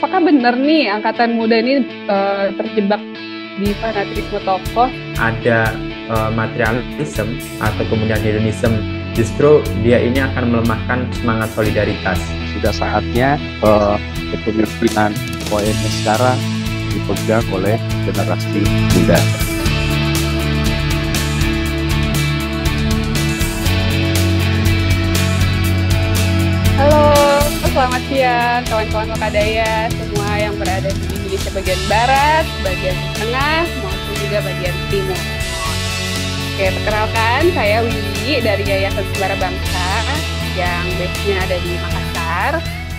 apakah benar nih angkatan muda ini terjebak di fanatisme tokoh? Ada materialisme atau kemudian hedonisme, justru dia ini akan melemahkan semangat solidaritas. Sudah saatnya kepemimpinan OMS sekarang dipegang oleh generasi muda. Halo, selamat siang kawan-kawan Lokadaya semua yang berada di Indonesia bagian barat, bagian tengah, maupun juga bagian timur. Oke, perkenalkan saya Wiwi dari Yayasan Sembara Bangsa yang base-nya ada di Makassar.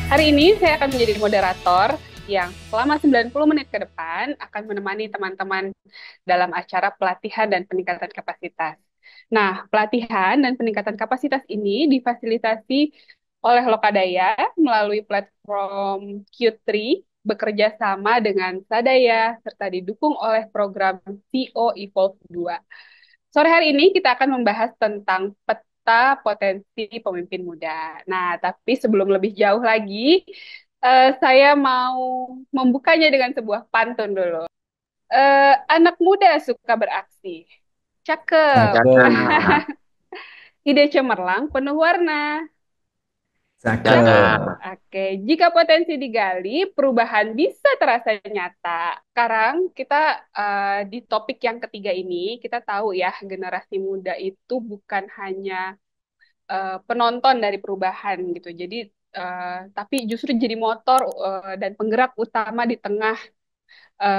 Hari ini saya akan menjadi moderator yang selama 90 menit ke depan akan menemani teman-teman dalam acara pelatihan dan peningkatan kapasitas. Nah, pelatihan dan peningkatan kapasitas ini difasilitasi oleh Lokadaya melalui platform Q3 bekerja sama dengan Sadaya serta didukung oleh program CO Evolve 2. Sore hari ini kita akan membahas tentang peta potensi pemimpin muda. Nah, tapi sebelum lebih jauh lagi, saya mau membukanya dengan sebuah pantun dulu. Anak muda suka beraksi. Cakep. Cakep. Ide cemerlang penuh warna. Cakep. Cakep. Oke, jika potensi digali, perubahan bisa terasa nyata. Sekarang kita di topik yang ketiga ini, kita tahu ya, generasi muda itu bukan hanya penonton dari perubahan gitu. Jadi, tapi justru jadi motor dan penggerak utama di tengah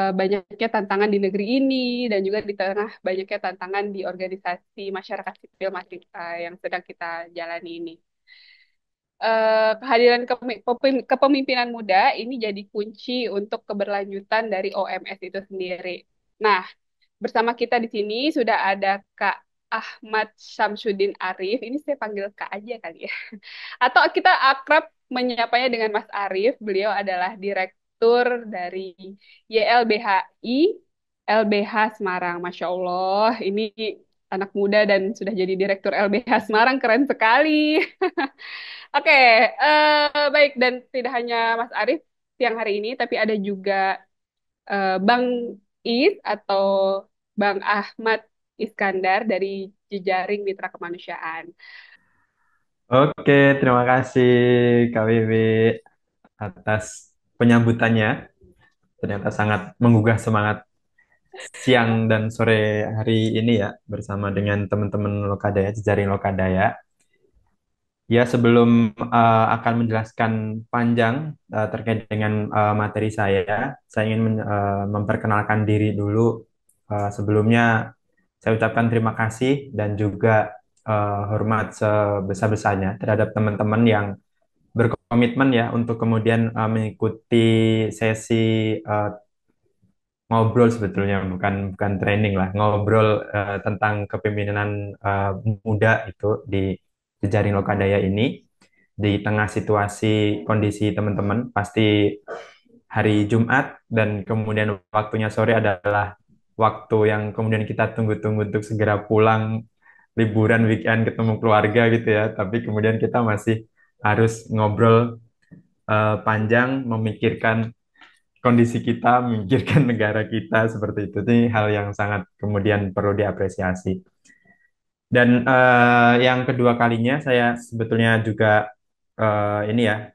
banyaknya tantangan di negeri ini dan juga di tengah banyaknya tantangan di organisasi masyarakat sipil masih yang sedang kita jalani ini. Kehadiran kepemimpinan muda ini jadi kunci untuk keberlanjutan dari OMS itu sendiri. Nah, bersama kita di sini sudah ada Kak Ahmad Syamsuddin Arif. Ini saya panggil Kak aja kali ya. Atau kita akrab menyapanya dengan Mas Arif. Beliau adalah Direktur dari YLBHI LBH Semarang. Masya Allah, ini anak muda dan sudah jadi Direktur LBH Semarang, keren sekali. Oke, baik dan tidak hanya Mas Arif siang hari ini, tapi ada juga Bang Is atau Bang Ahmad Iskandar dari Jejaring Mitra Kemanusiaan. Oke, terima kasih Kak Wiwi atas penyambutannya. Ternyata sangat menggugah semangat siang dan sore hari ini ya bersama dengan teman-teman Lokadaya, jejaring Lokadaya. Ya, sebelum akan menjelaskan panjang terkait dengan materi saya ingin memperkenalkan diri dulu. Sebelumnya, saya ucapkan terima kasih dan juga hormat sebesar-besarnya terhadap teman-teman yang berkomitmen ya untuk kemudian mengikuti sesi eh, ngobrol, sebetulnya bukan bukan training lah, ngobrol tentang kepemimpinan eh, muda itu di jejaring Lokadaya ini. Di tengah situasi kondisi teman-teman pasti hari Jumat dan kemudian waktunya sore adalah waktu yang kemudian kita tunggu-tunggu untuk segera pulang liburan weekend ketemu keluarga gitu ya, tapi kemudian kita masih harus ngobrol panjang, memikirkan kondisi kita, memikirkan negara kita seperti itu. Ini hal yang sangat kemudian perlu diapresiasi. Dan yang kedua kalinya saya sebetulnya juga ini ya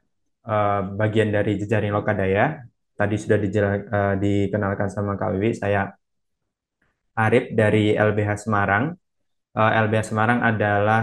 bagian dari jejaring Lokadaya. Tadi sudah dikenalkan sama Kak Wiwi, saya Arif dari LBH Semarang. LBH Semarang adalah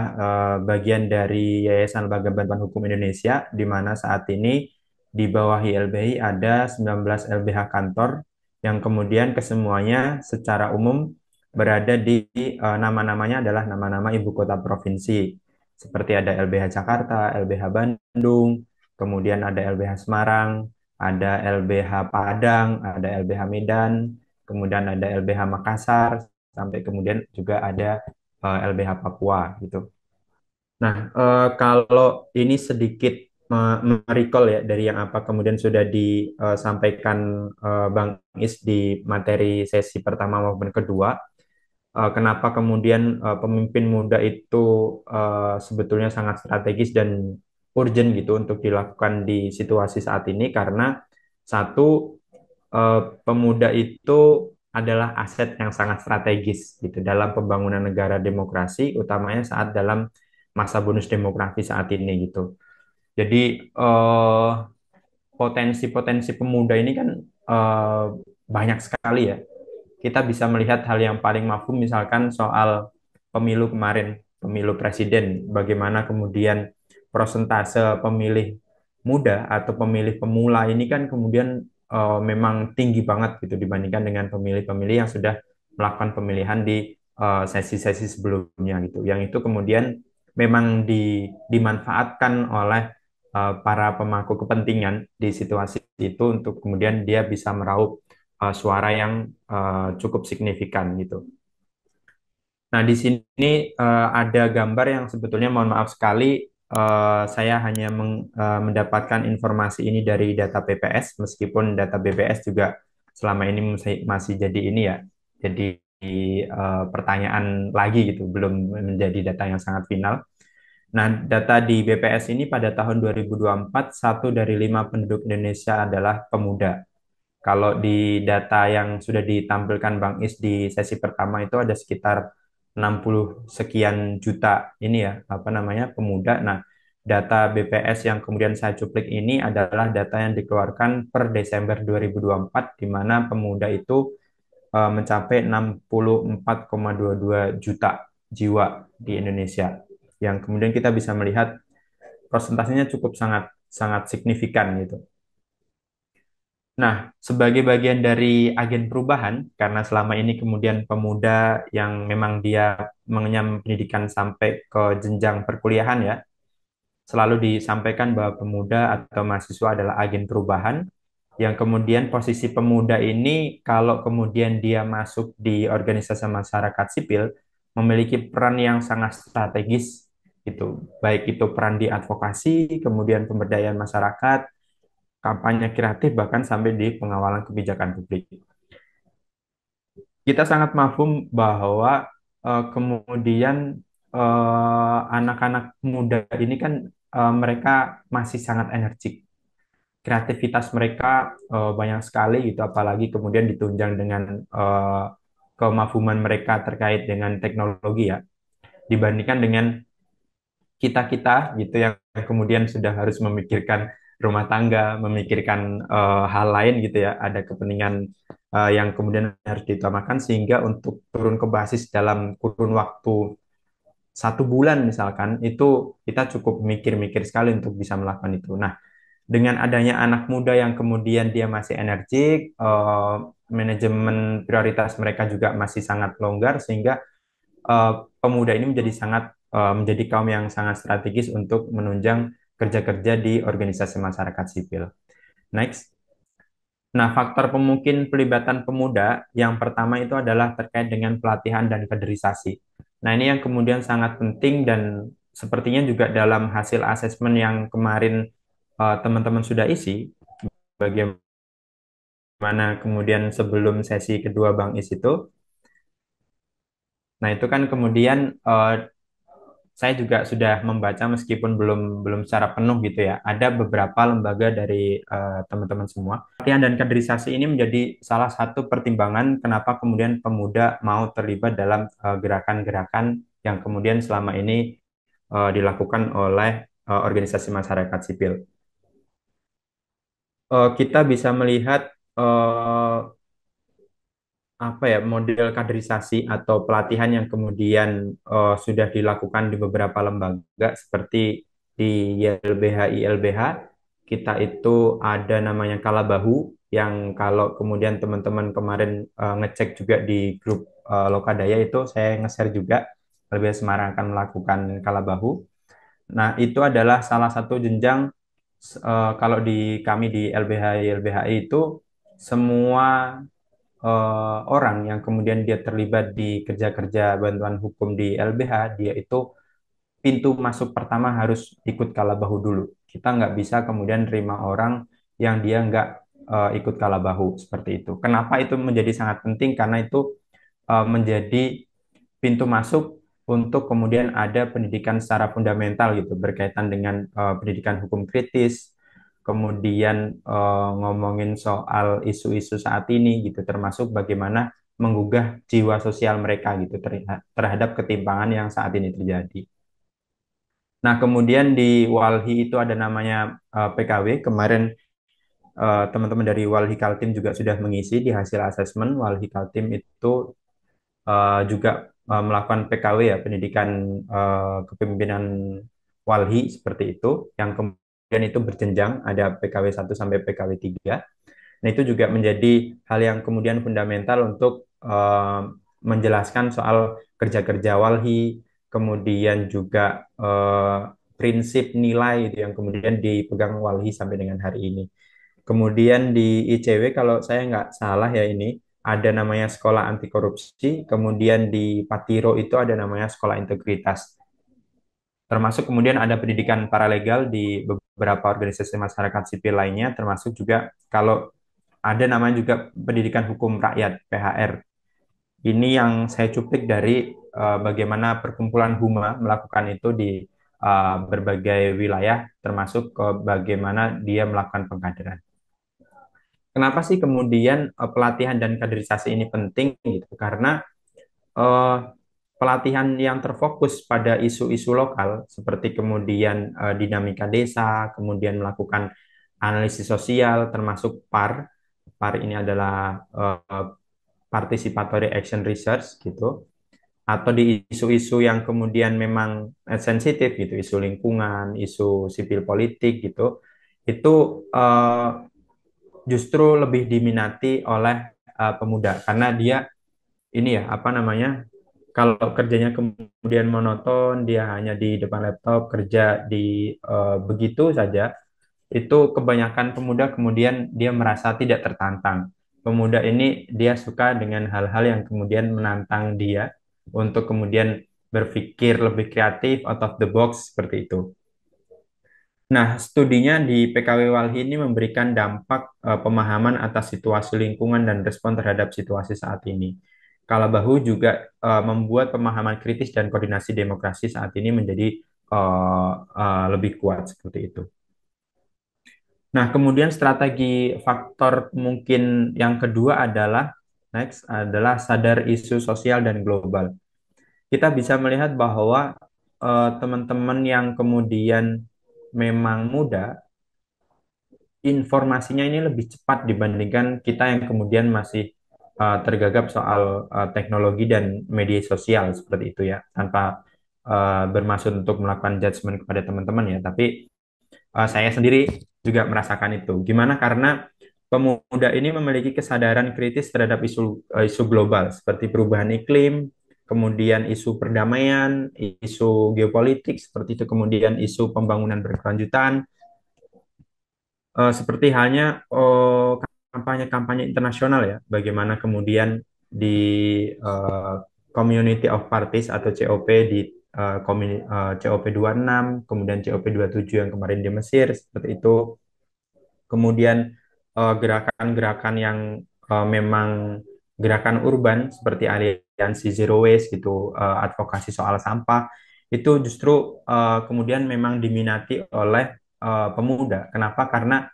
bagian dari Yayasan Lembaga Bantuan Hukum Indonesia, di mana saat ini di bawah YLBHI ada 19 LBH kantor yang kemudian kesemuanya secara umum berada di nama-namanya adalah nama-nama ibu kota provinsi. Seperti ada LBH Jakarta, LBH Bandung, kemudian ada LBH Semarang, ada LBH Padang, ada LBH Medan, kemudian ada LBH Makassar, sampai kemudian juga ada LBH Papua gitu. Nah, kalau ini sedikit merecall ya dari yang apa kemudian sudah disampaikan Bang Is di materi sesi pertama maupun kedua, kenapa kemudian pemimpin muda itu sebetulnya sangat strategis dan urgent gitu untuk dilakukan di situasi saat ini, karena Satu, pemuda itu adalah aset yang sangat strategis gitu dalam pembangunan negara demokrasi, utamanya saat dalam masa bonus demografi saat ini gitu. Jadi potensi-potensi pemuda ini kan eh, banyak sekali ya. Kita bisa melihat hal yang paling mafhum misalkan soal pemilu kemarin, pemilu presiden, bagaimana kemudian persentase pemilih muda atau pemilih pemula ini kan kemudian memang tinggi banget gitu dibandingkan dengan pemilih-pemilih yang sudah melakukan pemilihan di sesi-sesi sebelumnya gitu. Yang itu kemudian memang dimanfaatkan oleh para pemangku kepentingan di situasi itu untuk kemudian dia bisa meraup suara yang cukup signifikan gitu. Nah, di sini ada gambar yang sebetulnya mohon maaf sekali saya hanya mendapatkan informasi ini dari data BPS meskipun data BPS juga selama ini masih jadi ini ya. Jadi pertanyaan lagi gitu, belum menjadi data yang sangat final. Nah, data di BPS ini pada tahun 2024, 1 dari 5 penduduk Indonesia adalah pemuda. Kalau di data yang sudah ditampilkan Bang Is di sesi pertama itu ada sekitar 60 sekian juta ini ya, apa namanya, pemuda. Nah, data BPS yang kemudian saya cuplik ini adalah data yang dikeluarkan per Desember 2024, di mana pemuda itu mencapai 64,22 juta jiwa di Indonesia. Yang kemudian kita bisa melihat persentasenya cukup sangat sangat signifikan gitu. Nah, sebagai bagian dari agen perubahan, karena selama ini kemudian pemuda yang memang dia mengenyam pendidikan sampai ke jenjang perkuliahan ya, selalu disampaikan bahwa pemuda atau mahasiswa adalah agen perubahan, yang kemudian posisi pemuda ini kalau kemudian dia masuk di organisasi masyarakat sipil, memiliki peran yang sangat strategis, gitu. Baik itu peran di advokasi, kemudian pemberdayaan masyarakat, kampanye kreatif, bahkan sampai di pengawalan kebijakan publik. Kita sangat mafhum bahwa kemudian anak-anak muda ini kan mereka masih sangat energik. Kreativitas mereka banyak sekali gitu, apalagi kemudian ditunjang dengan kemafhuman mereka terkait dengan teknologi ya, dibandingkan dengan kita-kita gitu yang kemudian sudah harus memikirkan rumah tangga, memikirkan hal lain gitu ya, ada kepentingan yang kemudian harus diutamakan sehingga untuk turun ke basis dalam kurun waktu 1 bulan misalkan itu kita cukup mikir-mikir sekali untuk bisa melakukan itu. Nah, dengan adanya anak muda yang kemudian dia masih energik, manajemen prioritas mereka juga masih sangat longgar sehingga pemuda ini menjadi kaum yang sangat strategis untuk menunjang kerja-kerja di organisasi masyarakat sipil. Next. Nah, faktor pemungkin pelibatan pemuda yang pertama itu adalah terkait dengan pelatihan dan kaderisasi. Nah, ini yang kemudian sangat penting dan sepertinya juga dalam hasil asesmen yang kemarin teman-teman sudah isi, bagaimana kemudian sebelum sesi kedua Bang Is itu. Nah, itu kan kemudian saya juga sudah membaca meskipun belum belum secara penuh gitu ya. Ada beberapa lembaga dari teman-teman semua. Pelatihan dan kaderisasi ini menjadi salah satu pertimbangan kenapa kemudian pemuda mau terlibat dalam gerakan-gerakan yang kemudian selama ini dilakukan oleh organisasi masyarakat sipil. Kita bisa melihat apa ya, model kaderisasi atau pelatihan yang kemudian sudah dilakukan di beberapa lembaga seperti di YLBH ILBH. Kita itu ada namanya Kalabahu yang kalau kemudian teman-teman kemarin ngecek juga di grup Lokadaya itu saya nge-share juga LBH Semarang akan melakukan Kalabahu. Nah, itu adalah salah satu jenjang kalau di kami di LBH YLBHI itu semua orang yang kemudian dia terlibat di kerja-kerja bantuan hukum di LBH, dia itu pintu masuk pertama harus ikut kalabahu dulu. Kita nggak bisa kemudian terima orang yang dia nggak ikut kalabahu seperti itu. Kenapa itu menjadi sangat penting? Karena itu menjadi pintu masuk untuk kemudian ada pendidikan secara fundamental gitu berkaitan dengan pendidikan hukum kritis, kemudian ngomongin soal isu-isu saat ini gitu, termasuk bagaimana menggugah jiwa sosial mereka gitu terhadap ketimpangan yang saat ini terjadi. Nah, kemudian di Walhi itu ada namanya PKW. Kemarin teman-teman dari Walhi Kaltim juga sudah mengisi di hasil asesmen. Walhi Kaltim itu juga melakukan PKW ya, pendidikan kepemimpinan Walhi seperti itu, yang kemudian itu berjenjang, ada PKW 1 sampai PKW 3. Nah, itu juga menjadi hal yang kemudian fundamental untuk menjelaskan soal kerja-kerja Walhi, kemudian juga prinsip nilai itu yang kemudian dipegang Walhi sampai dengan hari ini. Kemudian di ICW kalau saya nggak salah ya ini ada namanya sekolah anti korupsi, kemudian di Patiro itu ada namanya sekolah integritas. Termasuk kemudian ada pendidikan paralegal di beberapa organisasi masyarakat sipil lainnya, termasuk juga kalau ada namanya juga pendidikan hukum rakyat (PHR). Ini yang saya cuplik dari bagaimana perkumpulan Huma melakukan itu di berbagai wilayah, termasuk bagaimana dia melakukan pengkaderan. Kenapa sih kemudian pelatihan dan kaderisasi ini penting gitu? Karena eh, pelatihan yang terfokus pada isu-isu lokal seperti kemudian dinamika desa, kemudian melakukan analisis sosial termasuk PAR. PAR ini adalah Participatory Action Research gitu. Atau di isu-isu yang kemudian memang sensitif gitu, isu lingkungan, isu sipil politik gitu. Itu justru lebih diminati oleh pemuda karena dia ini ya apa namanya, kalau kerjanya kemudian monoton, dia hanya di depan laptop kerja di begitu saja, itu kebanyakan pemuda kemudian dia merasa tidak tertantang. Pemuda ini dia suka dengan hal-hal yang kemudian menantang dia untuk kemudian berpikir lebih kreatif, out of the box seperti itu. Nah, studinya di PKW Walhi ini memberikan dampak pemahaman atas situasi lingkungan dan respon terhadap situasi saat ini. Kalabahu juga membuat pemahaman kritis dan koordinasi demokrasi saat ini menjadi lebih kuat seperti itu. Nah, kemudian strategi faktor mungkin yang kedua adalah next adalah sadar isu sosial dan global. Kita bisa melihat bahwa teman-teman yang kemudian memang muda, informasinya ini lebih cepat dibandingkan kita yang kemudian masih tergagap soal teknologi dan media sosial seperti itu ya, tanpa bermaksud untuk melakukan judgement kepada teman-teman ya, tapi saya sendiri juga merasakan itu. Gimana? Karena pemuda ini memiliki kesadaran kritis terhadap isu global seperti perubahan iklim, kemudian isu perdamaian, isu geopolitik seperti itu, kemudian isu pembangunan berkelanjutan, seperti halnya kampanye-kampanye internasional ya, bagaimana kemudian di eh, Community of Parties atau COP di COP 26, kemudian COP 27 yang kemarin di Mesir seperti itu. Kemudian gerakan-gerakan yang memang gerakan urban seperti aliansi Zero Waste gitu, advokasi soal sampah itu justru kemudian memang diminati oleh pemuda. Kenapa? Karena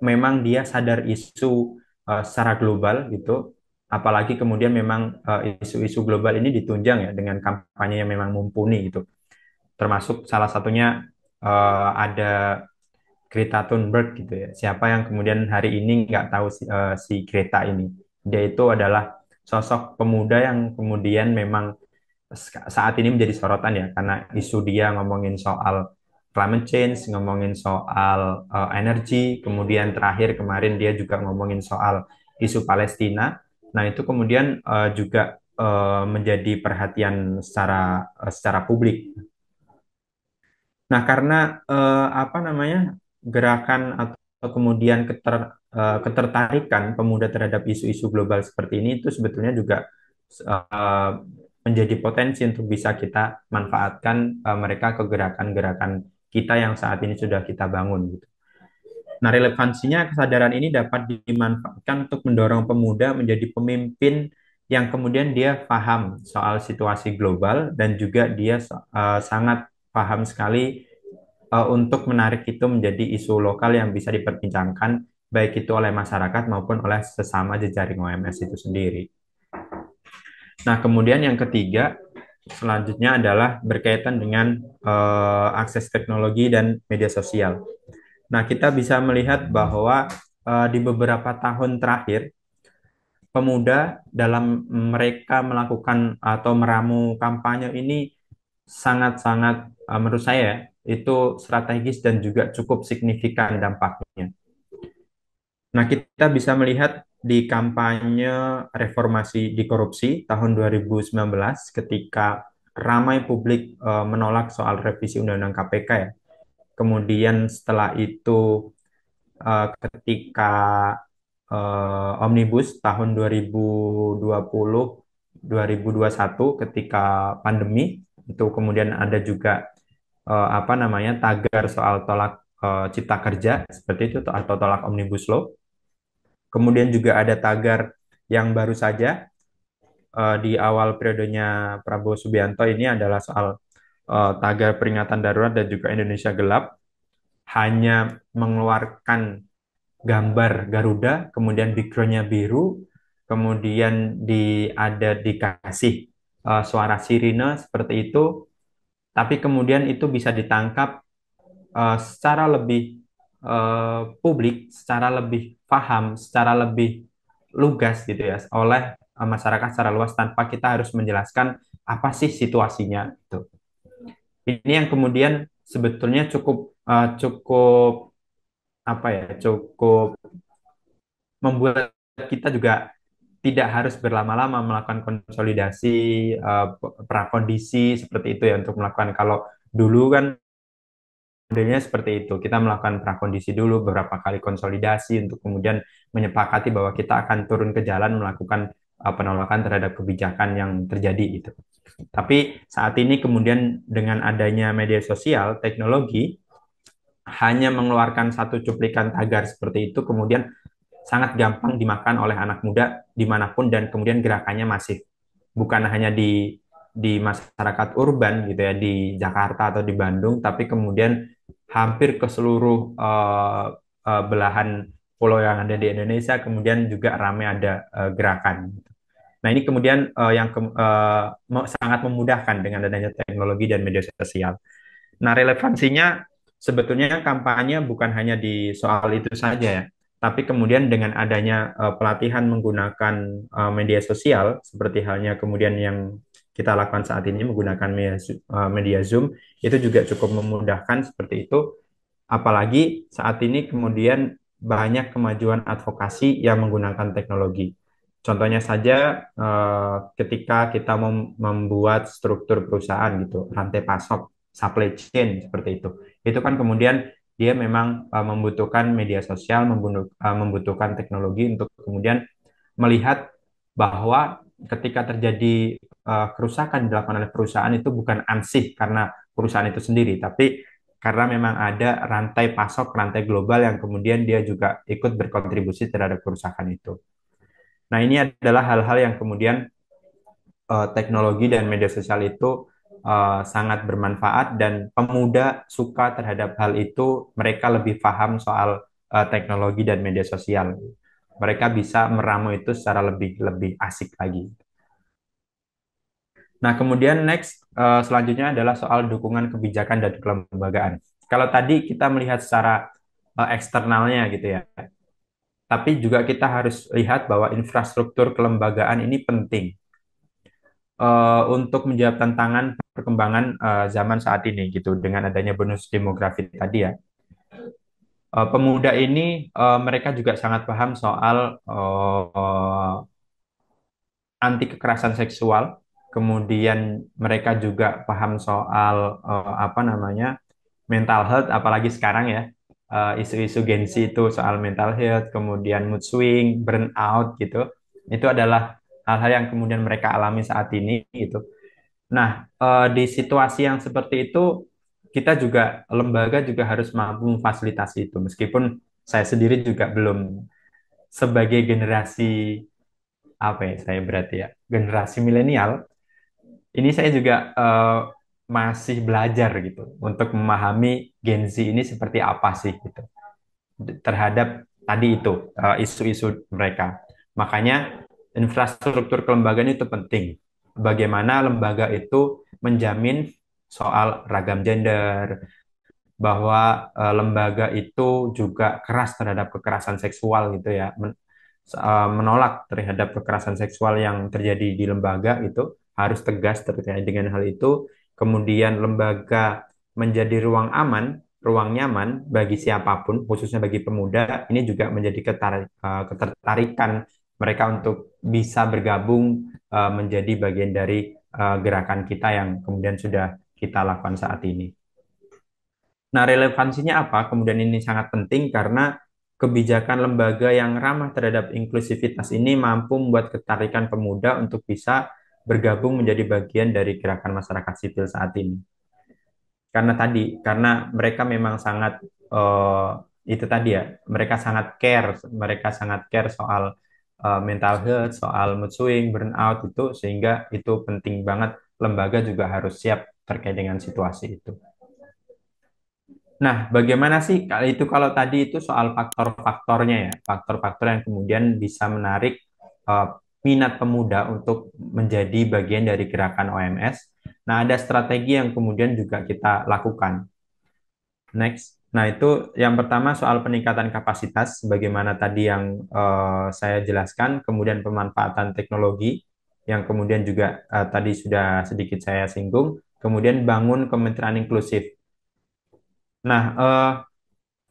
memang dia sadar isu secara global gitu. Apalagi kemudian memang isu-isu global ini ditunjang ya dengan kampanye yang memang mumpuni gitu. Termasuk salah satunya ada Greta Thunberg gitu ya. Siapa yang kemudian hari ini nggak tahu si Greta ini? Dia itu adalah sosok pemuda yang kemudian memang saat ini menjadi sorotan ya, karena isu dia ngomongin soal climate change, ngomongin soal energi, kemudian terakhir kemarin dia juga ngomongin soal isu Palestina. Nah, itu kemudian juga menjadi perhatian secara publik. Nah, karena apa namanya, gerakan atau kemudian ketertarikan pemuda terhadap isu-isu global seperti ini itu sebetulnya juga eh, menjadi potensi untuk bisa kita manfaatkan mereka ke gerakan-gerakan kita yang saat ini sudah kita bangun gitu. Nah, relevansinya kesadaran ini dapat dimanfaatkan untuk mendorong pemuda menjadi pemimpin yang kemudian dia paham soal situasi global dan juga dia sangat paham sekali untuk menarik itu menjadi isu lokal yang bisa diperbincangkan baik itu oleh masyarakat maupun oleh sesama jejaring OMS itu sendiri. Nah, kemudian yang ketiga, selanjutnya adalah berkaitan dengan akses teknologi dan media sosial. Nah, kita bisa melihat bahwa di beberapa tahun terakhir, pemuda dalam mereka melakukan atau meramu kampanye ini sangat-sangat menurut saya itu strategis dan juga cukup signifikan dampaknya. Nah, kita bisa melihat di kampanye reformasi di korupsi tahun 2019 ketika ramai publik menolak soal revisi Undang-Undang KPK ya. Kemudian setelah itu ketika Omnibus tahun 2020-2021 ketika pandemi itu kemudian ada juga apa namanya tagar soal tolak cipta kerja seperti itu atau tolak Omnibus Law. Kemudian juga ada tagar yang baru saja di awal periodenya Prabowo Subianto ini adalah soal tagar peringatan darurat dan juga Indonesia gelap, hanya mengeluarkan gambar Garuda, kemudian backgroundnya biru, kemudian ada dikasih suara sirine seperti itu, tapi kemudian itu bisa ditangkap secara lebih publik, secara lebih paham, secara lebih lugas gitu ya oleh masyarakat secara luas tanpa kita harus menjelaskan apa sih situasinya itu. Ini yang kemudian sebetulnya cukup cukup apa ya, cukup membuat kita juga tidak harus berlama-lama melakukan konsolidasi prakondisi seperti itu ya untuk melakukan kalau dulu kan modelnya seperti itu. Kita melakukan prakondisi dulu beberapa kali konsolidasi untuk kemudian menyepakati bahwa kita akan turun ke jalan melakukan penolakan terhadap kebijakan yang terjadi itu. Tapi saat ini kemudian dengan adanya media sosial, teknologi hanya mengeluarkan satu cuplikan tagar seperti itu kemudian sangat gampang dimakan oleh anak muda dimanapun dan kemudian gerakannya masif. Bukan hanya di masyarakat urban gitu ya di Jakarta atau di Bandung, tapi kemudian hampir ke seluruh belahan pulau yang ada di Indonesia kemudian juga ramai ada gerakan. Nah ini kemudian sangat memudahkan dengan adanya teknologi dan media sosial. Nah relevansinya sebetulnya kampanye bukan hanya di soal itu saja ya, tapi kemudian dengan adanya pelatihan menggunakan media sosial seperti halnya kemudian yang kita lakukan saat ini menggunakan media Zoom itu juga cukup memudahkan seperti itu. Apalagi saat ini kemudian banyak kemajuan advokasi yang menggunakan teknologi. Contohnya saja ketika kita membuat struktur perusahaan gitu, rantai pasok, supply chain seperti itu. Itu kan kemudian dia memang membutuhkan media sosial, membutuhkan teknologi untuk kemudian melihat bahwa ketika terjadi kerusakan dilakukan oleh perusahaan itu bukan ansih karena perusahaan itu sendiri, tapi karena memang ada rantai pasok, rantai global yang kemudian dia juga ikut berkontribusi terhadap kerusakan itu. Nah, ini adalah hal-hal yang kemudian teknologi dan media sosial itu sangat bermanfaat dan pemuda suka terhadap hal itu, mereka lebih paham soal teknologi dan media sosial. Mereka bisa meramu itu secara lebih lebih asik lagi. Nah, kemudian next selanjutnya adalah soal dukungan kebijakan dan kelembagaan. Kalau tadi kita melihat secara eksternalnya gitu ya, tapi juga kita harus lihat bahwa infrastruktur kelembagaan ini penting untuk menjawab tantangan perkembangan zaman saat ini gitu dengan adanya bonus demografi tadi ya. Pemuda ini mereka juga sangat paham soal anti kekerasan seksual, kemudian mereka juga paham soal apa namanya mental health, apalagi sekarang ya isu-isu Gen Z itu soal mental health, kemudian mood swing, burnout gitu, itu adalah hal-hal yang kemudian mereka alami saat ini gitu. Nah, di situasi yang seperti itu, kita juga, lembaga juga harus mampu memfasilitasi itu. Meskipun saya sendiri juga belum sebagai generasi, apa ya, saya berarti ya, generasi milenial, ini saya juga masih belajar gitu untuk memahami Gen Z ini seperti apa sih gitu terhadap tadi itu isu-isu mereka. Makanya infrastruktur kelembagaan itu penting. Bagaimana lembaga itu menjamin soal ragam gender, bahwa lembaga itu juga keras terhadap kekerasan seksual gitu ya, menolak terhadap kekerasan seksual yang terjadi di lembaga itu harus tegas terkait dengan hal itu. Kemudian lembaga menjadi ruang aman, ruang nyaman bagi siapapun, khususnya bagi pemuda. Ini juga menjadi ketertarikan mereka untuk bisa bergabung menjadi bagian dari gerakan kita yang kemudian sudah kita lakukan saat ini. Nah, relevansinya apa? Kemudian ini sangat penting karena kebijakan lembaga yang ramah terhadap inklusivitas ini mampu membuat ketarikan pemuda untuk bisa bergabung menjadi bagian dari gerakan masyarakat sipil saat ini. Karena mereka memang sangat eh, itu tadi ya, mereka sangat care soal mental health, soal mood swing, burnout itu, sehingga itu penting banget lembaga juga harus siap terkait dengan situasi itu. Nah, bagaimana sih kalau tadi itu soal faktor-faktornya ya, faktor-faktor yang kemudian bisa menarik eh, minat pemuda untuk menjadi bagian dari gerakan OMS. Nah, ada strategi yang kemudian juga kita lakukan. Next. Nah, itu yang pertama soal peningkatan kapasitas, bagaimana tadi yang saya jelaskan, kemudian pemanfaatan teknologi, yang kemudian juga tadi sudah sedikit saya singgung, kemudian bangun kemitraan inklusif. Nah,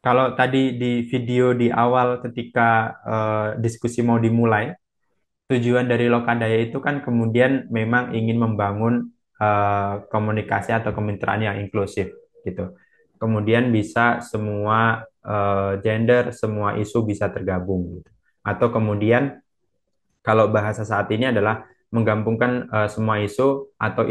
kalau tadi di video di awal ketika diskusi mau dimulai, tujuan dari Lokadaya itu kan kemudian memang ingin membangun komunikasi atau kemitraan yang inklusif gitu. Kemudian bisa semua gender, semua isu bisa tergabung gitu. Atau kemudian kalau bahasa saat ini adalah menggabungkan semua isu atau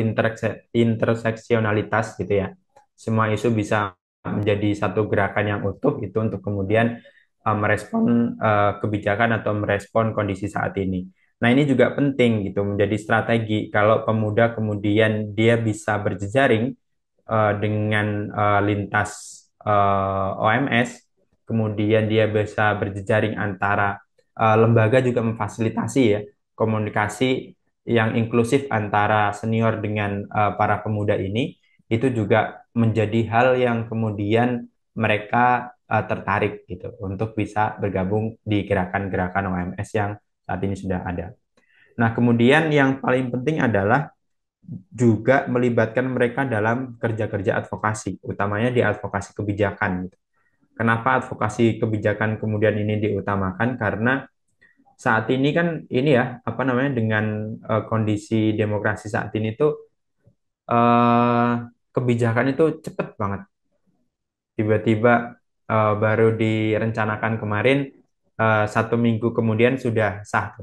interseksionalitas gitu ya. Semua isu bisa menjadi satu gerakan yang utuh itu untuk kemudian merespon kebijakan atau merespon kondisi saat ini. Nah, ini juga penting gitu menjadi strategi kalau pemuda kemudian dia bisa berjejaring dengan lintas OMS, kemudian dia bisa berjejaring antara lembaga juga memfasilitasi ya komunikasi yang inklusif antara senior dengan para pemuda ini, itu juga menjadi hal yang kemudian mereka tertarik gitu untuk bisa bergabung di gerakan-gerakan OMS yang saat ini sudah ada. Nah, kemudian yang paling penting adalah juga melibatkan mereka dalam kerja-kerja advokasi, utamanya di advokasi kebijakan. Kenapa advokasi kebijakan kemudian ini diutamakan? Karena saat ini kan ini ya, apa namanya, dengan kondisi demokrasi saat ini tuh eh, kebijakan itu cepet banget. Tiba-tiba baru direncanakan kemarin, 1 minggu kemudian sudah sah.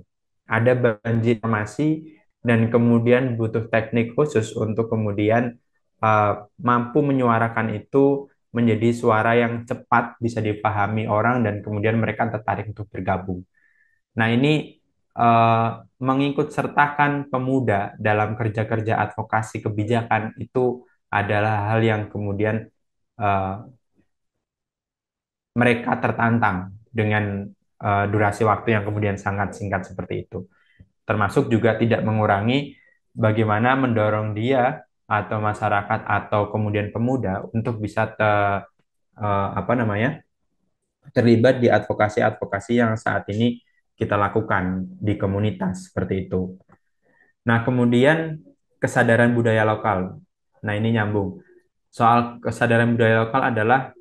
Ada banjir informasi dan kemudian butuh teknik khusus untuk kemudian uh, mampu menyuarakan itu menjadi suara yang cepat bisa dipahami orang dan kemudian mereka tertarik untuk bergabung. Nah, ini mengikut sertakan pemuda dalam kerja-kerja advokasi kebijakan itu adalah hal yang kemudian eh, mereka tertantang dengan durasi waktu yang kemudian sangat singkat seperti itu. Termasuk juga tidak mengurangi bagaimana mendorong dia atau masyarakat atau kemudian pemuda untuk bisa apa namanya, terlibat di advokasi-advokasi yang saat ini kita lakukan di komunitas seperti itu. Nah, kemudian kesadaran budaya lokal. Nah, ini nyambung. Soal kesadaran budaya lokal adalah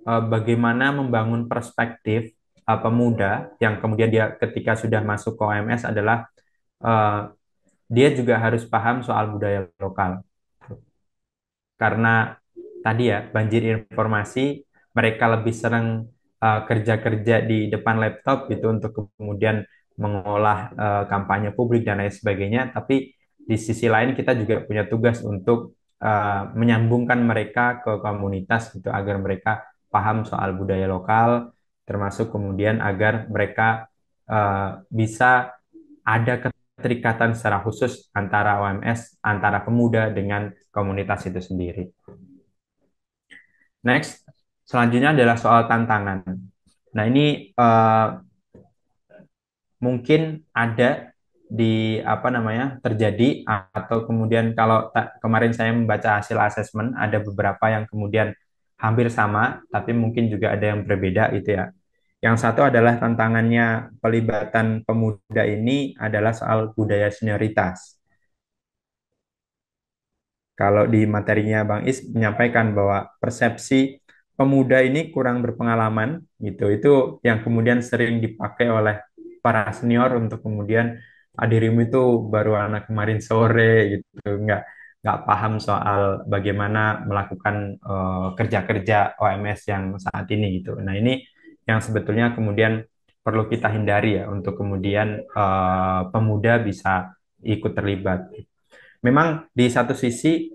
bagaimana membangun perspektif pemuda yang kemudian dia ketika sudah masuk ke OMS adalah eh, dia juga harus paham soal budaya lokal. Karena tadi ya, banjir informasi, mereka lebih sering kerja-kerja di depan laptop gitu untuk kemudian mengolah kampanye publik dan lain sebagainya. Tapi di sisi lain kita juga punya tugas untuk menyambungkan mereka ke komunitas gitu agar mereka paham soal budaya lokal, termasuk kemudian agar mereka bisa ada keterikatan secara khusus antara OMS, antara pemuda dengan komunitas itu sendiri. Next, selanjutnya adalah soal tantangan. Nah, ini mungkin ada di apa namanya terjadi, atau kemudian kalau kemarin saya membaca hasil asesmen ada beberapa yang kemudian hampir sama, tapi mungkin juga ada yang berbeda itu ya. Yang satu adalah tantangannya pelibatan pemuda ini adalah soal budaya senioritas. Kalau di materinya Bang Is menyampaikan bahwa persepsi pemuda ini kurang berpengalaman gitu, itu yang kemudian sering dipakai oleh para senior untuk kemudian, dirimu itu baru anak kemarin sore gitu, nggak paham soal bagaimana melakukan kerja-kerja OMS yang saat ini gitu. Nah, ini yang sebetulnya kemudian perlu kita hindari ya, untuk kemudian pemuda bisa ikut terlibat. Memang di satu sisi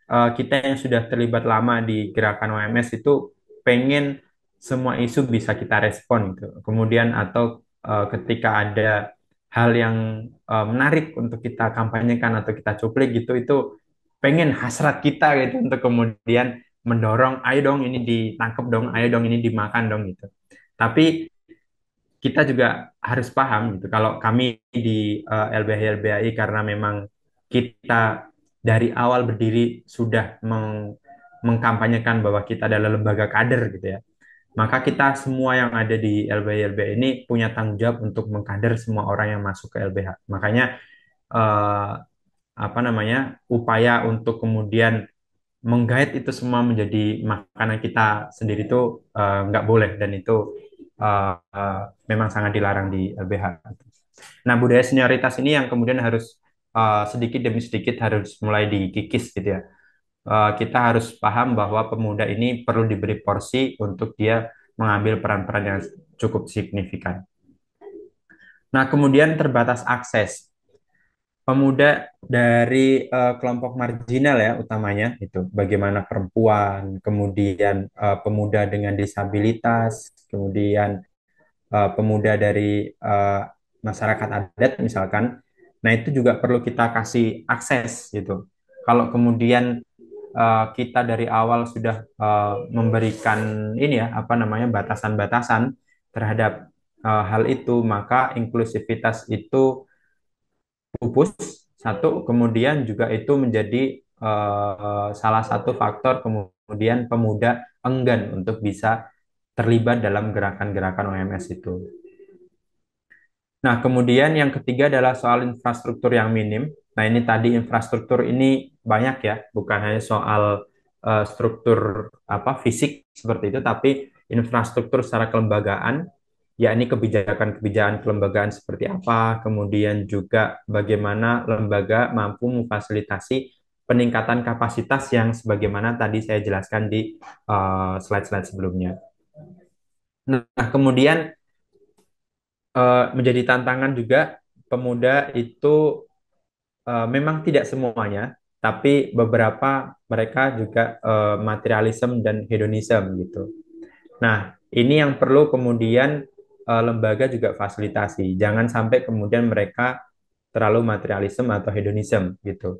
kita yang sudah terlibat lama di gerakan OMS itu pengen semua isu bisa kita respon gitu. Kemudian atau ketika ada hal yang menarik untuk kita kampanyekan atau kita cuplik gitu, itu pengen hasrat kita gitu untuk kemudian mendorong, ayo dong ini ditangkap dong, ayo dong ini dimakan dong gitu. Tapi kita juga harus paham gitu, kalau kami di LBH LBHI karena memang kita dari awal berdiri sudah mengkampanyekan bahwa kita adalah lembaga kader gitu ya, maka kita semua yang ada di LBH LBHI ini punya tanggung jawab untuk mengkader semua orang yang masuk ke LBH. Makanya eh, apa namanya, upaya untuk kemudian menggait itu semua menjadi makanan kita sendiri itu nggak boleh, dan itu memang sangat dilarang di LBH. Nah, budaya senioritas ini yang kemudian harus sedikit demi sedikit harus mulai dikikis gitu ya. Kita harus paham bahwa pemuda ini perlu diberi porsi untuk dia mengambil peran-peran yang cukup signifikan. Nah, kemudian terbatas akses. Pemuda dari kelompok marginal ya utamanya itu, bagaimana perempuan, kemudian pemuda dengan disabilitas, kemudian pemuda dari masyarakat adat misalkan. Nah, itu juga perlu kita kasih akses gitu. Kalau kemudian kita dari awal sudah memberikan ini ya, apa namanya, batasan-batasan terhadap hal itu, maka inklusivitas itu pupus. Satu, kemudian juga itu menjadi salah satu faktor kemudian pemuda enggan untuk bisa terlibat dalam gerakan-gerakan OMS itu. Nah, kemudian yang ketiga adalah soal infrastruktur yang minim. Nah, ini tadi infrastruktur ini banyak ya, bukan hanya soal struktur apa fisik seperti itu, tapi infrastruktur secara kelembagaan, yakni kebijakan-kebijakan kelembagaan seperti apa, kemudian juga bagaimana lembaga mampu memfasilitasi peningkatan kapasitas yang sebagaimana tadi saya jelaskan di slide-slide sebelumnya. Nah, kemudian menjadi tantangan juga pemuda itu memang tidak semuanya, tapi beberapa mereka juga materialisme dan hedonisme gitu. Nah, ini yang perlu kemudian lembaga juga fasilitasi. Jangan sampai kemudian mereka terlalu materialisme atau hedonisme gitu.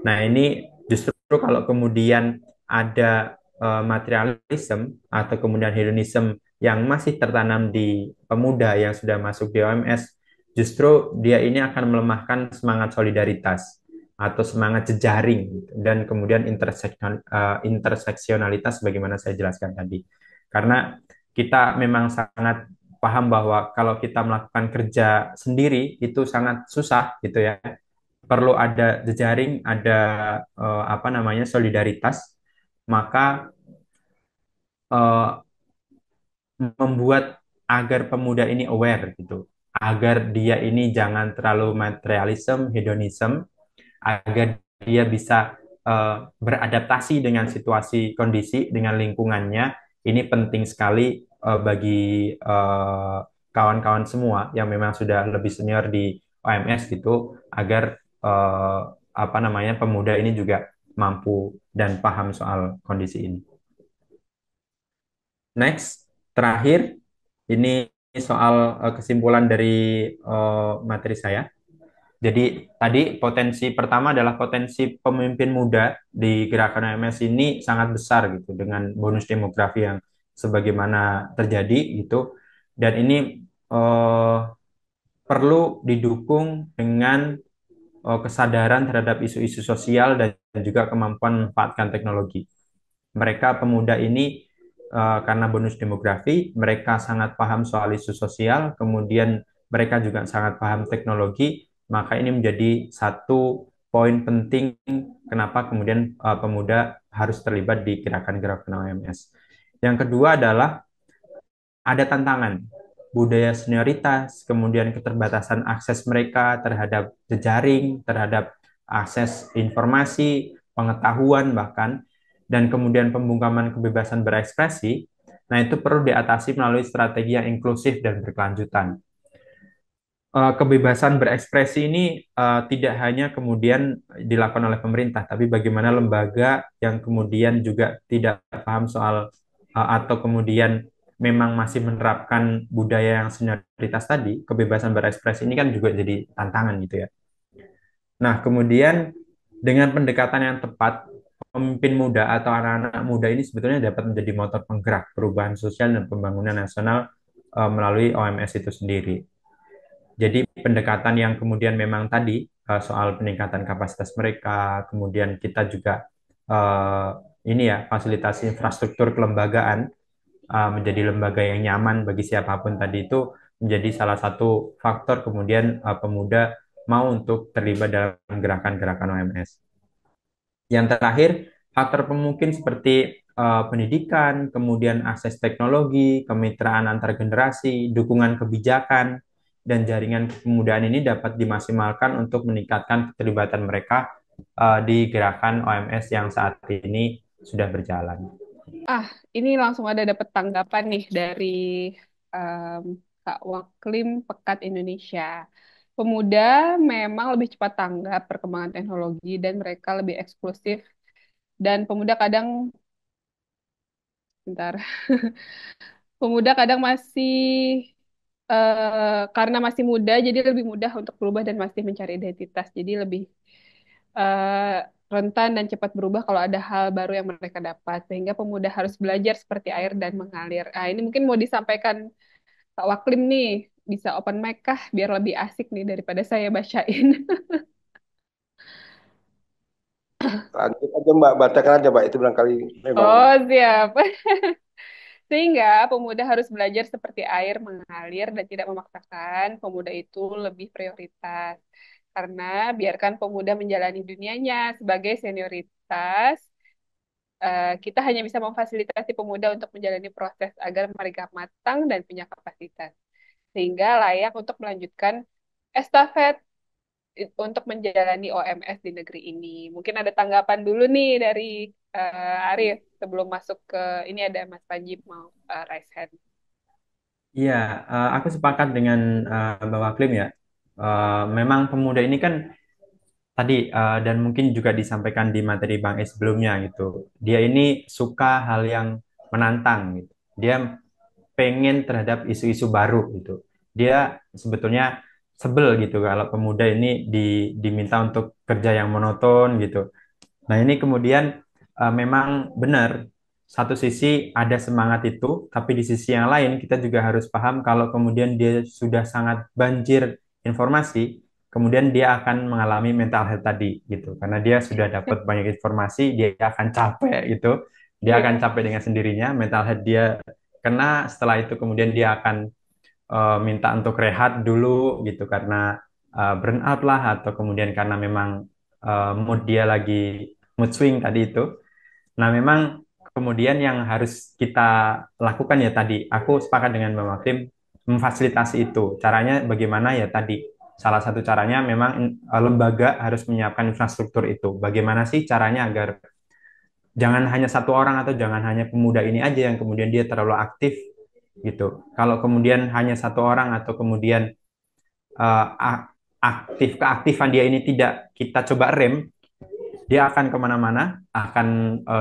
Nah, ini justru kalau kemudian ada materialisme atau kemudian hedonisme yang masih tertanam di pemuda yang sudah masuk di OMS, justru dia ini akan melemahkan semangat solidaritas atau semangat jejaring gitu, dan kemudian interseksionalitas bagaimana saya jelaskan tadi. Karena kita memang sangat paham bahwa kalau kita melakukan kerja sendiri itu sangat susah gitu ya, perlu ada jejaring, ada apa namanya, solidaritas, maka eh, membuat agar pemuda ini aware gitu, agar dia ini jangan terlalu materialism, hedonism, agar dia bisa beradaptasi dengan situasi kondisi dengan lingkungannya. Ini penting sekali bagi kawan-kawan semua yang memang sudah lebih senior di OMS gitu, agar apa namanya, pemuda ini juga mampu dan paham soal kondisi ini. Next, terakhir, ini soal kesimpulan dari materi saya. Jadi tadi potensi pertama adalah potensi pemimpin muda di gerakan OMS ini sangat besar gitu dengan bonus demografi yang sebagaimana terjadi gitu. Dan ini eh, perlu didukung dengan kesadaran terhadap isu-isu sosial dan juga kemampuan memanfaatkan teknologi. Mereka pemuda ini karena bonus demografi, mereka sangat paham soal isu sosial, kemudian mereka juga sangat paham teknologi, maka ini menjadi satu poin penting kenapa kemudian pemuda harus terlibat di gerakan-gerakan OMS. Yang kedua adalah ada tantangan budaya senioritas, kemudian keterbatasan akses mereka terhadap jejaring, terhadap akses informasi, pengetahuan bahkan, dan kemudian pembungkaman kebebasan berekspresi. Nah, itu perlu diatasi melalui strategi yang inklusif dan berkelanjutan. Kebebasan berekspresi ini tidak hanya kemudian dilakukan oleh pemerintah, tapi bagaimana lembaga yang kemudian juga tidak paham soal atau kemudian memang masih menerapkan budaya yang senioritas tadi, kebebasan berekspresi ini kan juga jadi tantangan gitu ya. Nah, kemudian dengan pendekatan yang tepat, pemimpin muda atau anak-anak muda ini sebetulnya dapat menjadi motor penggerak perubahan sosial dan pembangunan nasional melalui OMS itu sendiri. Jadi pendekatan yang kemudian memang tadi soal peningkatan kapasitas mereka, kemudian kita juga eh, ini ya fasilitasi infrastruktur kelembagaan menjadi lembaga yang nyaman bagi siapapun tadi itu menjadi salah satu faktor kemudian pemuda mau untuk terlibat dalam gerakan-gerakan OMS. Yang terakhir, faktor pemungkin seperti pendidikan, kemudian akses teknologi, kemitraan antar generasi, dukungan kebijakan, dan jaringan kepemudaan ini dapat dimaksimalkan untuk meningkatkan keterlibatan mereka di gerakan OMS yang saat ini sudah berjalan. Ah, ini langsung ada dapat tanggapan nih dari em, Kak Waklim Pekat Indonesia. Pemuda memang lebih cepat tanggap perkembangan teknologi dan mereka lebih eksklusif dan pemuda kadang bentar, pemuda kadang masih karena masih muda jadi lebih mudah untuk berubah dan masih mencari identitas. Jadi lebih eh, rentan dan cepat berubah kalau ada hal baru yang mereka dapat. Sehingga pemuda harus belajar seperti air dan mengalir. Ah, ini mungkin mau disampaikan Kak Waklim nih. Bisa open mic kah biar lebih asik nih daripada saya bacain. Lanjut aja Mbak, bacakan aja Mbak, itu barangkali memang Oh, siap. Sehingga pemuda harus belajar seperti air mengalir dan tidak memaksakan pemuda itu lebih prioritas. Karena biarkan pemuda menjalani dunianya sebagai senioritas, kita hanya bisa memfasilitasi pemuda untuk menjalani proses agar mereka matang dan punya kapasitas. Sehingga layak untuk melanjutkan estafet untuk menjalani OMS di negeri ini. Mungkin ada tanggapan dulu nih dari Arif sebelum masuk ke ini ada Mas Panji mau raise hand. Iya, aku sepakat dengan Mbak Waklim ya. Memang pemuda ini kan tadi dan mungkin juga disampaikan di materi Bang E sebelumnya gitu. Dia ini suka hal yang menantang gitu. Dia pengen terhadap isu-isu baru gitu. Dia sebetulnya sebel gitu kalau pemuda ini diminta untuk kerja yang monoton gitu. Nah, ini kemudian memang benar, satu sisi ada semangat itu, tapi di sisi yang lain kita juga harus paham kalau kemudian dia sudah sangat banjir informasi, kemudian dia akan mengalami mental health tadi gitu. Karena dia sudah dapat banyak informasi, dia akan capek gitu. Dia akan Iya. capek dengan sendirinya, mental health dia kena, setelah itu kemudian dia akan minta untuk rehat dulu gitu karena burn out lah atau kemudian karena memang mood dia lagi mood swing tadi itu. Nah, memang kemudian yang harus kita lakukan ya tadi, aku sepakat dengan Mbak Mafim, memfasilitasi itu. Caranya bagaimana ya tadi? Salah satu caranya memang lembaga harus menyiapkan infrastruktur itu. Bagaimana sih caranya agar jangan hanya satu orang atau jangan hanya pemuda ini aja yang kemudian dia terlalu aktif gitu. Kalau kemudian hanya satu orang atau kemudian keaktifan dia ini tidak kita coba rem, dia akan kemana-mana, akan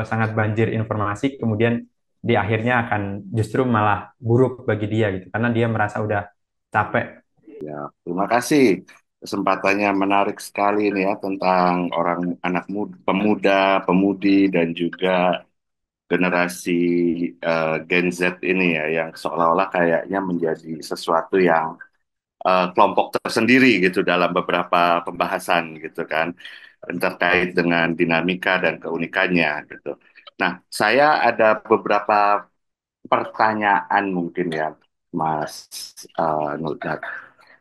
sangat banjir informasi, kemudian di akhirnya akan justru malah buruk bagi dia gitu, karena dia merasa udah capek. ya terima kasih. kesempatannya menarik sekali ini ya tentang orang anak muda, pemuda, pemudi dan juga generasi Gen Z ini ya yang seolah-olah kayaknya menjadi sesuatu yang kelompok tersendiri gitu dalam beberapa pembahasan gitu kan terkait dengan dinamika dan keunikannya gitu. Nah, saya ada beberapa pertanyaan mungkin ya, Mas Nurdin,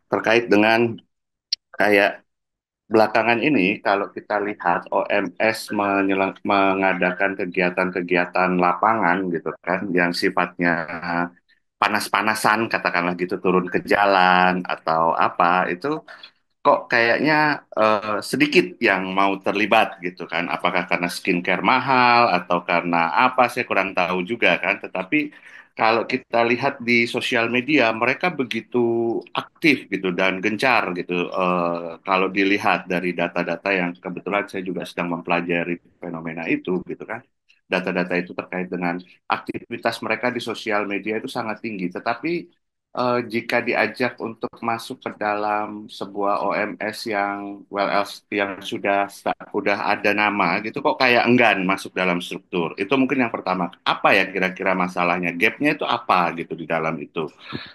terkait dengan kayak belakangan ini kalau kita lihat OMS mengadakan kegiatan-kegiatan lapangan gitu kan yang sifatnya panas-panasan katakanlah gitu turun ke jalan atau apa itu kok kayaknya sedikit yang mau terlibat gitu kan. Apakah karena skincare mahal atau karena apa saya kurang tahu juga kan. Tetapi kalau kita lihat di sosial media mereka begitu aktif gitu dan gencar gitu. Kalau dilihat dari data-data yang kebetulan saya juga sedang mempelajari fenomena itu gitu kan. Data-data itu terkait dengan aktivitas mereka di sosial media itu sangat tinggi. Tetapi jika diajak untuk masuk ke dalam sebuah OMS yang yang sudah ada nama gitu kok kayak enggan masuk dalam struktur. Itu mungkin yang pertama. Apa ya kira-kira masalahnya? Gapnya itu apa gitu di dalam itu?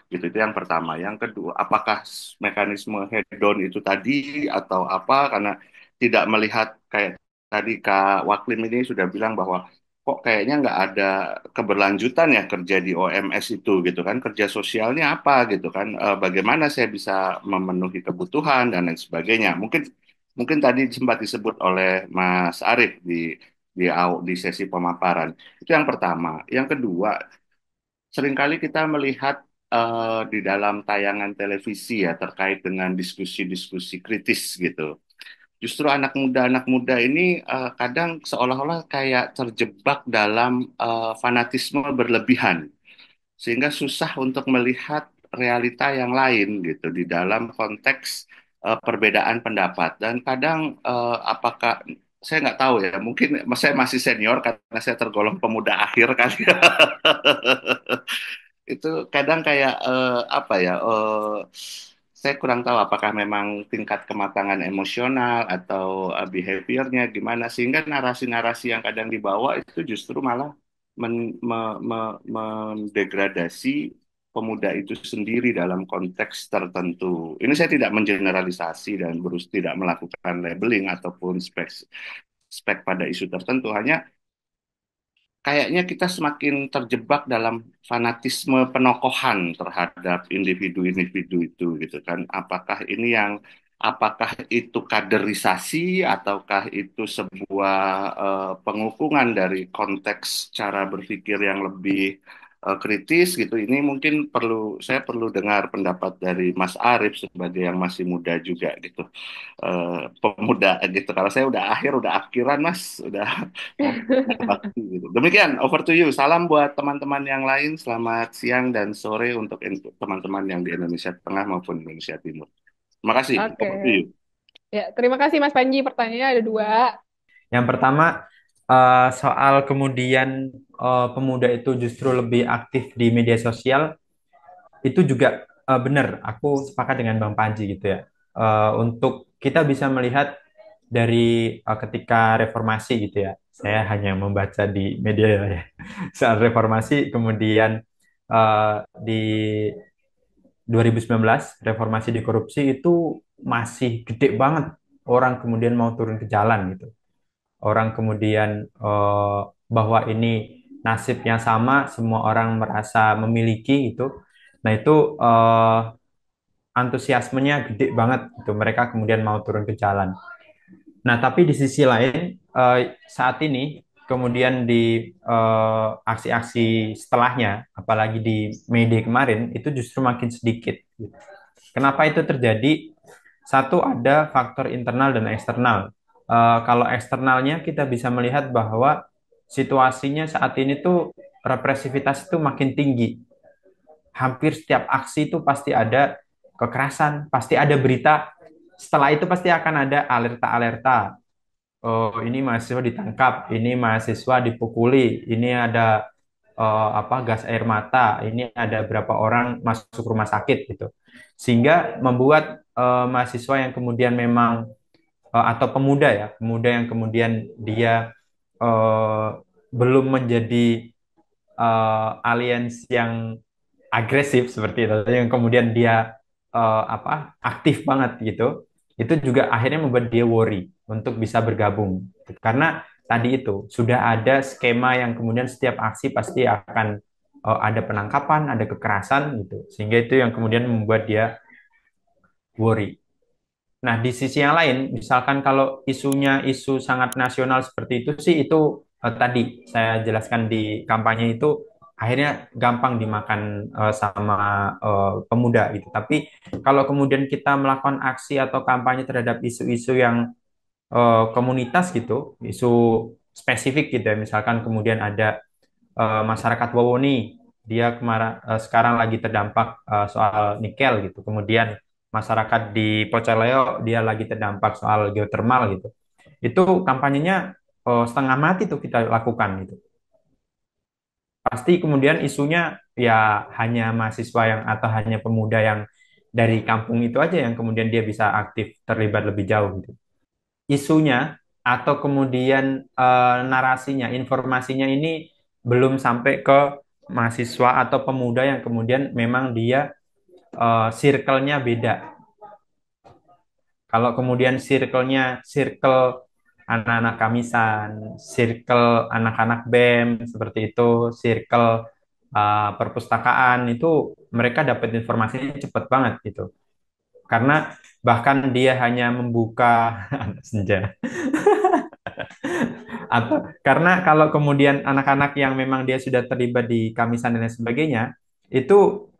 Gitu itu yang pertama. Yang kedua, apakah mekanisme hedon itu tadi atau apa karena tidak melihat kayak tadi Kak Waklim ini sudah bilang bahwa kok kayaknya nggak ada keberlanjutan ya kerja di OMS itu gitu kan kerja sosialnya apa gitu kan. Bagaimana saya bisa memenuhi kebutuhan dan lain sebagainya mungkin mungkin tadi sempat disebut oleh Mas Arief di sesi pemaparan itu yang pertama yang kedua seringkali kita melihat di dalam tayangan televisi ya terkait dengan diskusi-diskusi kritis gitu. Justru anak muda ini kadang seolah-olah kayak terjebak dalam fanatisme berlebihan, sehingga susah untuk melihat realita yang lain gitu di dalam konteks perbedaan pendapat. Dan kadang apakah saya nggak tahu ya, mungkin saya masih senior karena saya tergolong pemuda akhir kali ya. Itu kadang kayak apa ya saya kurang tahu apakah memang tingkat kematangan emosional atau behaviornya gimana sehingga narasi-narasi yang kadang dibawa itu justru malah mendegradasi pemuda itu sendiri dalam konteks tertentu. Ini saya tidak mengeneralisasi dan berusaha tidak melakukan labeling ataupun spek spek pada isu tertentu, hanya kayaknya kita semakin terjebak dalam fanatisme penokohan terhadap individu-individu itu gitu kan. Apakah itu kaderisasi ataukah itu sebuah pengukungan dari konteks cara berpikir yang lebih kritis gitu. Ini mungkin saya perlu dengar pendapat dari Mas Arief sebagai yang masih muda juga gitu. Pemuda gitu. Kalau saya udah akhiran Mas, udah mau bakti gitu. Demikian, over to you. Salam buat teman-teman yang lain. Selamat siang dan sore untuk teman-teman yang di Indonesia Tengah maupun Indonesia Timur. Terima kasih. Oke. Over to you. Ya, terima kasih Mas Panji. Pertanyaannya ada dua. Yang pertama, soal kemudian pemuda itu justru lebih aktif di media sosial, itu juga benar. Aku sepakat dengan Bang Panji gitu ya. Untuk kita bisa melihat dari ketika reformasi gitu ya. Saya hanya membaca di media ya. Saat reformasi, kemudian di 2019 reformasi di korupsi itu masih gede banget orang kemudian mau turun ke jalan gitu. Orang kemudian bahwa ini nasibnya sama, semua orang merasa memiliki gitu. Nah itu antusiasmenya gede banget gitu. Mereka kemudian mau turun ke jalan. Nah tapi di sisi lain saat ini kemudian di aksi-aksi setelahnya, apalagi di May Day kemarin itu justru makin sedikit. Kenapa itu terjadi? Satu ada faktor internal dan eksternal. Kalau eksternalnya kita bisa melihat bahwa situasinya saat ini tuh represivitas itu makin tinggi. Hampir setiap aksi itu pasti ada kekerasan, pasti ada berita. Setelah itu pasti akan ada alerta-alerta. Oh, ini mahasiswa ditangkap, ini mahasiswa dipukuli, ini ada apa gas air mata, ini ada berapa orang masuk rumah sakit gitu. Sehingga membuat mahasiswa yang kemudian memang atau pemuda ya, pemuda yang kemudian dia eh, belum menjadi aliens yang agresif seperti itu, yang kemudian dia aktif banget gitu, itu juga akhirnya membuat dia worry untuk bisa bergabung. Karena tadi itu sudah ada skema yang kemudian setiap aksi pasti akan ada penangkapan, ada kekerasan gitu, sehingga itu yang kemudian membuat dia worry. Nah, di sisi yang lain, misalkan kalau isunya isu sangat nasional seperti itu sih, itu tadi saya jelaskan di kampanye itu akhirnya gampang dimakan sama pemuda gitu. Tapi kalau kemudian kita melakukan aksi atau kampanye terhadap isu-isu yang komunitas gitu, isu spesifik gitu ya, misalkan kemudian ada masyarakat Wawoni, dia sekarang lagi terdampak soal nikel gitu. Kemudian masyarakat di Pocoleo dia lagi terdampak soal geothermal gitu. Itu kampanyenya setengah mati tuh kita lakukan gitu. Pasti kemudian isunya ya hanya mahasiswa yang atau hanya pemuda yang dari kampung itu aja yang kemudian dia bisa aktif terlibat lebih jauh gitu. Isunya atau kemudian narasinya, informasinya ini belum sampai ke mahasiswa atau pemuda yang kemudian memang dia circle-nya beda. Kalau kemudian circle anak-anak kamisan, circle anak-anak BEM seperti itu, circle perpustakaan itu mereka dapat informasinya cepat banget gitu. Karena bahkan dia hanya membuka senja. Atau karena kalau kemudian anak-anak yang memang dia sudah terlibat di kamisan dan lain sebagainya, itu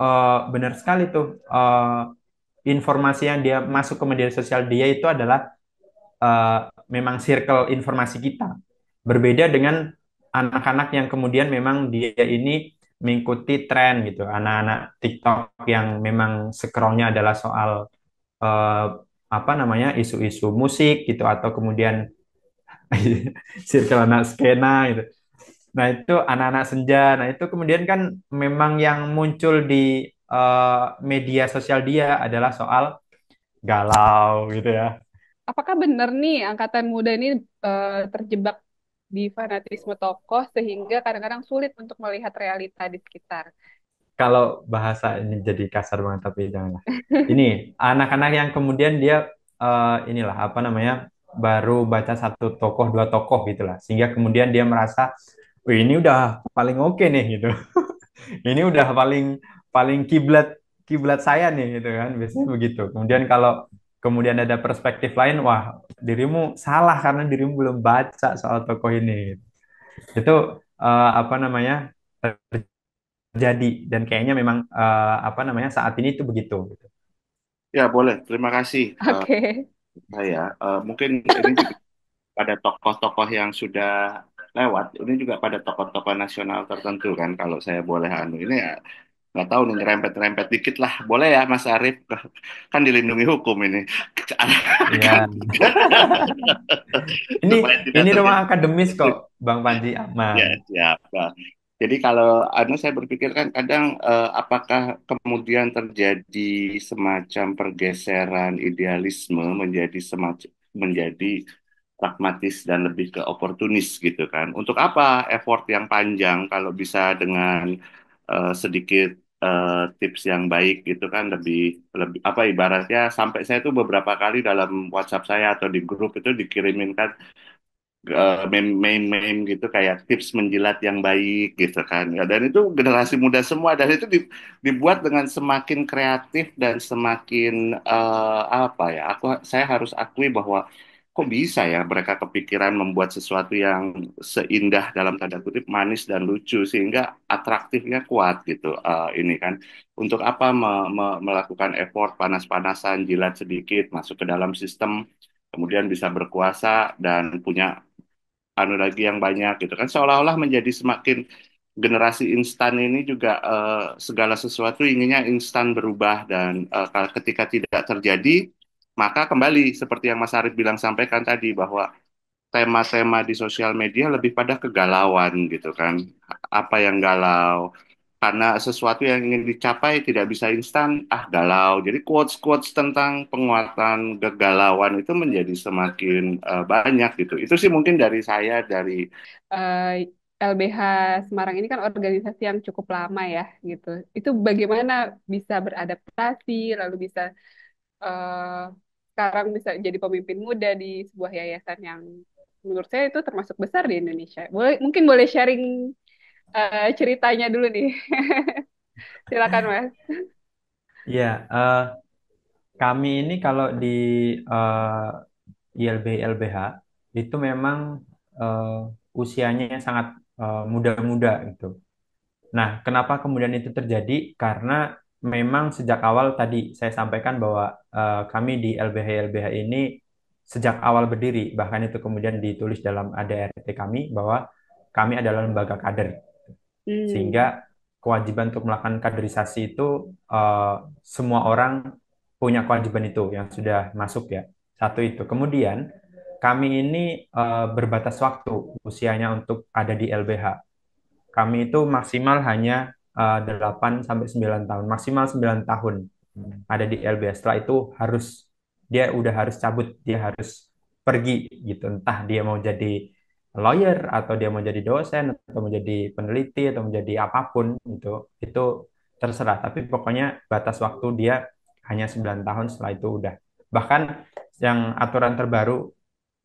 benar sekali tuh informasi yang dia masuk ke media sosial dia itu adalah eh, memang circle informasi kita. Berbeda dengan anak-anak yang kemudian memang dia ini mengikuti tren gitu. Anak-anak TikTok yang memang scrollnya adalah soal eh, apa namanya isu-isu musik gitu atau kemudian circle anak skena gitu. Nah, itu anak-anak senja. Nah, itu kemudian kan memang yang muncul di media sosial dia adalah soal galau gitu ya. Apakah benar nih angkatan muda ini terjebak di fanatisme tokoh sehingga kadang-kadang sulit untuk melihat realita di sekitar? Kalau bahasa ini jadi kasar banget tapi janganlah. Ini anak-anak yang kemudian dia inilah apa namanya baru baca satu tokoh dua tokoh gitulah sehingga kemudian dia merasa, wih ini udah paling oke nih gitu. Ini udah paling paling kiblat kiblat saya nih gitu kan biasanya begitu. Kemudian kalau kemudian ada perspektif lain, wah dirimu salah karena dirimu belum baca soal tokoh ini. Itu apa namanya terjadi dan kayaknya memang apa namanya saat ini itu begitu. Gitu. Ya, boleh. Terima kasih Oke. saya. Mungkin ini juga pada tokoh-tokoh yang sudah lewat. Ini juga pada tokoh-tokoh nasional tertentu kan. Kalau saya boleh anu ini ya nggak tahu nih nyerempet-nyerempet dikit lah. Boleh ya Mas Arief? Kan dilindungi hukum ini. Kan? Ya, ini Supaya tidak ini rumah terjadi. akademis kok, Bang Panji Ya, aman. siap. Nah, jadi kalau anu saya berpikir kan kadang apakah kemudian terjadi semacam pergeseran idealisme menjadi semacam menjadi pragmatis dan lebih ke oportunis gitu kan. Untuk apa effort yang panjang kalau bisa dengan sedikit tips yang baik gitu kan lebih lebih apa ibaratnya sampai saya tuh beberapa kali dalam WhatsApp saya atau di grup itu dikirimin kan meme-meme gitu kayak tips menjilat yang baik gitu kan ya dan itu generasi muda semua dan itu dibuat dengan semakin kreatif dan semakin apa ya saya harus akui bahwa kok bisa ya mereka kepikiran membuat sesuatu yang seindah dalam tanda kutip manis dan lucu sehingga atraktifnya kuat gitu ini kan untuk apa melakukan effort panas-panasan jilat sedikit masuk ke dalam sistem kemudian bisa berkuasa dan punya anu lagi yang banyak gitu kan seolah-olah menjadi semakin generasi instan ini juga segala sesuatu inginnya instan berubah dan ketika tidak terjadi maka kembali seperti yang Mas Arief bilang sampaikan tadi bahwa tema-tema di sosial media lebih pada kegalauan gitu kan apa yang galau karena sesuatu yang ingin dicapai tidak bisa instan, galau. Jadi quotes-quotes tentang penguatan kegalauan itu menjadi semakin banyak gitu. Itu sih mungkin dari saya, dari Eh, LBH Semarang ini kan organisasi yang cukup lama ya gitu. Itu bagaimana bisa beradaptasi, lalu bisa eh, sekarang bisa jadi pemimpin muda di sebuah yayasan yang menurut saya itu termasuk besar di Indonesia. Mungkin boleh sharing ceritanya dulu nih. Silakan Mas. Iya, kami ini kalau di ILB LBH itu memang eh, usianya sangat muda-muda gitu. Nah, kenapa kemudian itu terjadi? Karena memang sejak awal tadi saya sampaikan bahwa kami di LBH ini sejak awal berdiri, bahkan itu kemudian ditulis dalam ADRT kami bahwa kami adalah lembaga kader, Hmm. sehingga kewajiban untuk melakukan kaderisasi itu semua orang punya kewajiban itu yang sudah masuk ya. Satu itu. Kemudian kami ini berbatas waktu usianya untuk ada di LBH. Kami itu maksimal hanya 8 sampai 9 tahun, maksimal 9 tahun ada di LBH. Setelah itu dia udah harus cabut, dia harus pergi gitu. Entah dia mau jadi lawyer atau dia mau jadi dosen atau mau jadi peneliti atau mau jadi apapun gitu. Itu terserah, tapi pokoknya batas waktu dia hanya 9 tahun, setelah itu udah. Bahkan yang aturan terbaru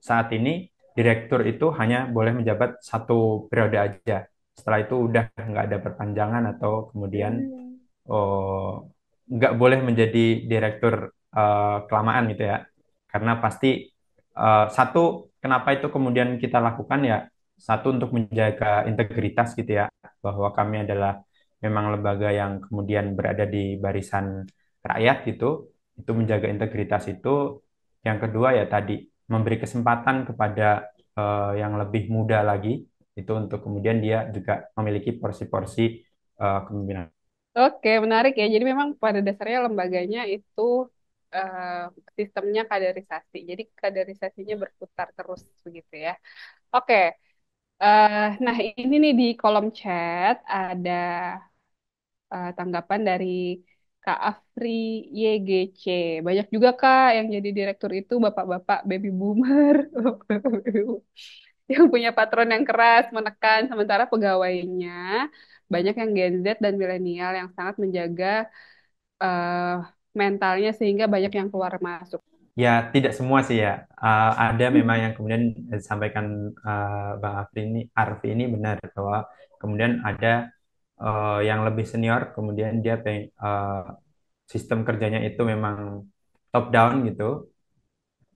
saat ini direktur itu hanya boleh menjabat satu periode aja. Setelah itu udah nggak ada perpanjangan atau kemudian Hmm. oh, nggak boleh menjadi direktur kelamaan gitu ya. Karena pasti satu, kenapa itu kemudian kita lakukan ya, satu untuk menjaga integritas gitu ya, bahwa kami adalah memang lembaga yang kemudian berada di barisan rakyat gitu, itu menjaga integritas itu. Yang kedua ya tadi, memberi kesempatan kepada yang lebih muda lagi, itu untuk kemudian dia juga memiliki porsi-porsi kepemimpinan. Oke, menarik ya. Jadi memang pada dasarnya lembaganya itu eh, sistemnya kaderisasi. Jadi kaderisasinya berputar terus begitu ya. Oke, nah ini nih di kolom chat ada tanggapan dari Kak Afri YGC. Banyak juga Kak yang jadi direktur itu bapak-bapak baby boomer. Yang punya patron yang keras, menekan, sementara pegawainya banyak yang Gen Z dan milenial yang sangat menjaga eh, mentalnya sehingga banyak yang keluar masuk. Ya, tidak semua sih ya. Ada memang yang kemudian disampaikan Bang Arfi ini benar bahwa kemudian ada yang lebih senior, kemudian sistem kerjanya itu memang top down gitu.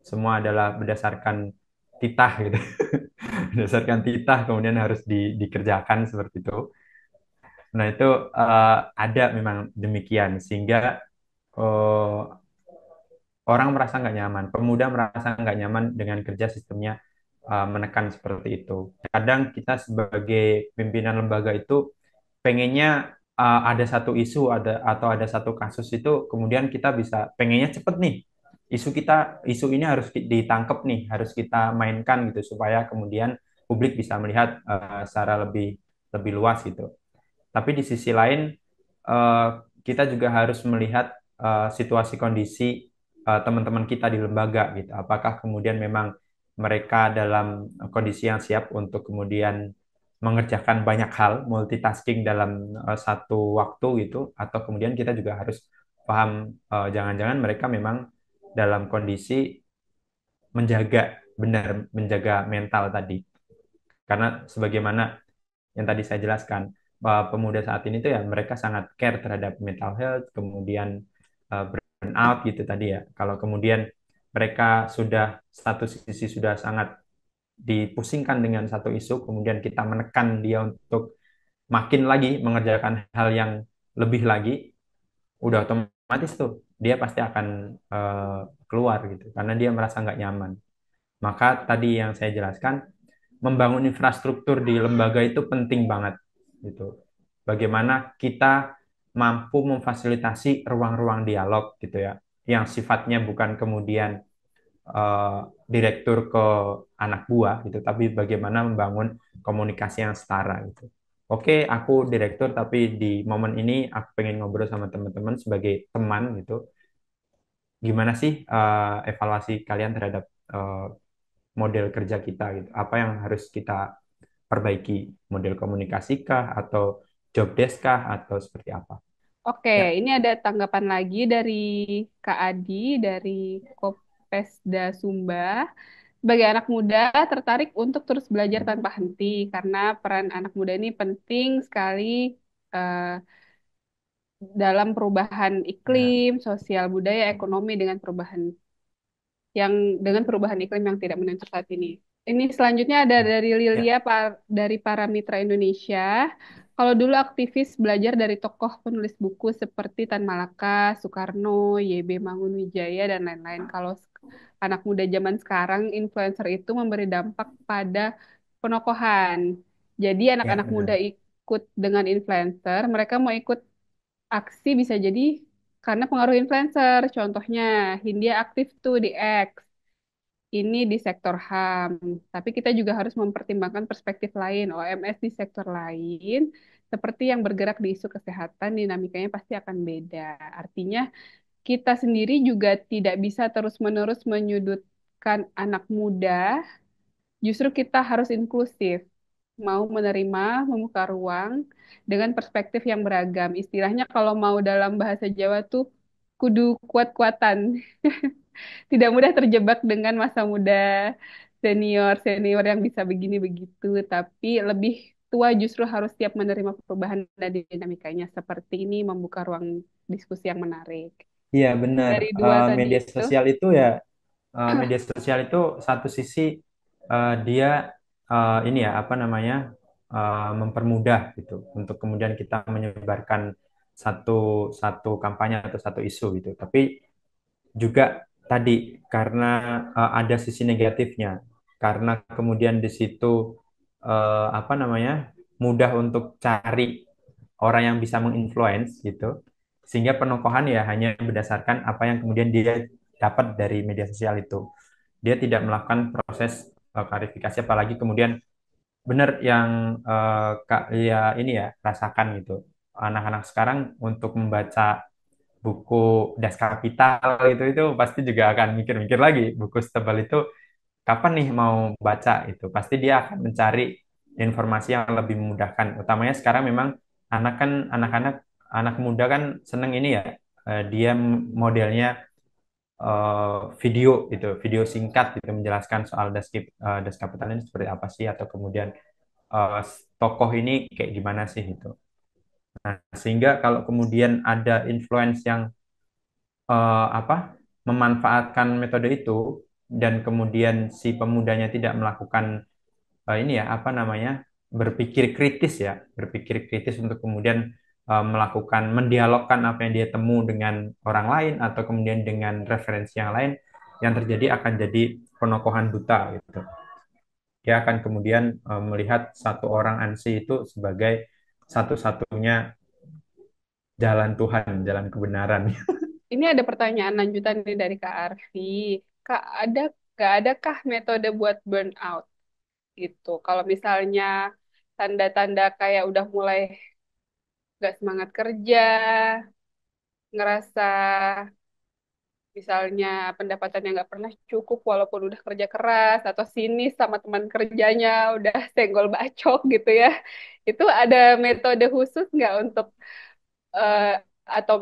Semua adalah berdasarkan titah gitu. Berdasarkan titah kemudian harus dikerjakan seperti itu. Nah, itu ada memang demikian sehingga eh, orang merasa nggak nyaman, pemuda merasa nggak nyaman dengan kerja sistemnya menekan seperti itu. Kadang kita sebagai pimpinan lembaga itu pengennya ada satu isu atau ada satu kasus itu kemudian kita bisa pengennya cepet nih, isu ini harus ditangkap nih, harus kita mainkan gitu supaya kemudian publik bisa melihat secara lebih lebih luas gitu. Tapi di sisi lain eh, kita juga harus melihat situasi kondisi teman-teman kita di lembaga gitu. Apakah kemudian memang mereka dalam kondisi yang siap untuk kemudian mengerjakan banyak hal, multitasking dalam satu waktu gitu, atau kemudian kita juga harus paham jangan-jangan mereka memang dalam kondisi menjaga mental tadi. Karena sebagaimana yang tadi saya jelaskan, bahwa pemuda saat ini tuh ya mereka sangat care terhadap mental health, kemudian burnout gitu tadi ya. Kalau kemudian mereka sudah satu sisi sudah sangat dipusingkan dengan satu isu, kemudian kita menekan dia untuk makin lagi mengerjakan hal yang lebih lagi, udah otomatis tuh dia pasti akan keluar gitu, karena dia merasa nggak nyaman. Maka tadi yang saya jelaskan, membangun infrastruktur di lembaga itu penting banget gitu. Bagaimana kita mampu memfasilitasi ruang-ruang dialog gitu ya, yang sifatnya bukan kemudian eh, direktur ke anak buah gitu, tapi bagaimana membangun komunikasi yang setara gitu. oke, aku direktur, tapi di momen ini aku pengen ngobrol sama teman-teman sebagai teman gitu. Gimana sih evaluasi kalian terhadap eh, model kerja kita gitu? Apa yang harus kita perbaiki? Model komunikasi kah atau job desk kah atau seperti apa? Oke, Ya, ini ada tanggapan lagi dari Kak Adi dari Kopesda Sumba. Sebagai anak muda, tertarik untuk terus belajar tanpa henti karena peran anak muda ini penting sekali eh, dalam perubahan ya, iklim, sosial budaya, ekonomi dengan perubahan iklim yang tidak menentu saat ini. Ini selanjutnya ada dari ya, Lilia dari para mitra Indonesia. Kalau dulu aktivis belajar dari tokoh penulis buku seperti Tan Malaka, Soekarno, YB Mangunwijaya dan lain-lain. Kalau anak muda zaman sekarang, influencer itu memberi dampak pada penokohan. Jadi ya, anak-anak muda benar. ikut dengan influencer, mereka mau ikut aksi bisa jadi karena pengaruh influencer. Contohnya, Hindia aktif tuh di X, ini di sektor HAM. Tapi kita juga harus mempertimbangkan perspektif lain, OMS di sektor lain, seperti yang bergerak di isu kesehatan, dinamikanya pasti akan beda. Artinya, kita sendiri juga tidak bisa terus-menerus menyudutkan anak muda, justru kita harus inklusif, mau menerima, membuka ruang dengan perspektif yang beragam. Istilahnya kalau mau dalam bahasa Jawa tuh kudu kuat-kuatan, tidak mudah terjebak dengan masa muda senior yang bisa begini begitu, tapi lebih tua justru harus siap menerima perubahan dan dinamikanya. Seperti ini membuka ruang diskusi yang menarik. Iya, benar. Dari dua tadi Media itu, sosial itu ya, media sosial itu satu sisi dia ini ya apa namanya mempermudah gitu untuk kemudian kita menyebarkan satu satu kampanye atau satu isu gitu. Tapi juga tadi karena ada sisi negatifnya, karena kemudian di situ apa namanya mudah untuk cari orang yang bisa menginfluence gitu, sehingga penokohan ya hanya berdasarkan apa yang kemudian dia dapat dari media sosial itu. Dia tidak melakukan proses klarifikasi, apalagi kemudian benar yang Kak Lia ini ya rasakan gitu. Anak-anak sekarang untuk membaca buku Das Kapital itu pasti juga akan mikir-mikir lagi buku setebal itu kapan nih mau baca itu pasti dia akan mencari informasi yang lebih memudahkan utamanya sekarang memang anak-anak anak muda kan seneng ini ya dia modelnya video gitu video singkat gitu menjelaskan soal Das Kapital ini seperti apa sih atau kemudian eh, tokoh ini kayak gimana sih itu nah sehingga kalau kemudian ada influence yang apa memanfaatkan metode itu dan kemudian si pemudanya tidak melakukan ini ya apa namanya berpikir kritis untuk kemudian melakukan mendialogkan apa yang dia temu dengan orang lain atau kemudian dengan referensi yang lain yang terjadi akan jadi penokohan buta gitu dia akan kemudian melihat satu orang ansi itu sebagai satu-satunya jalan Tuhan jalan kebenaran. ini ada pertanyaan lanjutan nih dari Kak Arfi. Kak, gak adakah metode buat burnout gitu? Kalau misalnya tanda-tanda kayak udah mulai gak semangat kerja, ngerasa misalnya pendapatannya nggak pernah cukup walaupun udah kerja keras atau sinis sama teman kerjanya udah senggol bacok gitu ya. Itu ada metode khusus nggak untuk eh, atau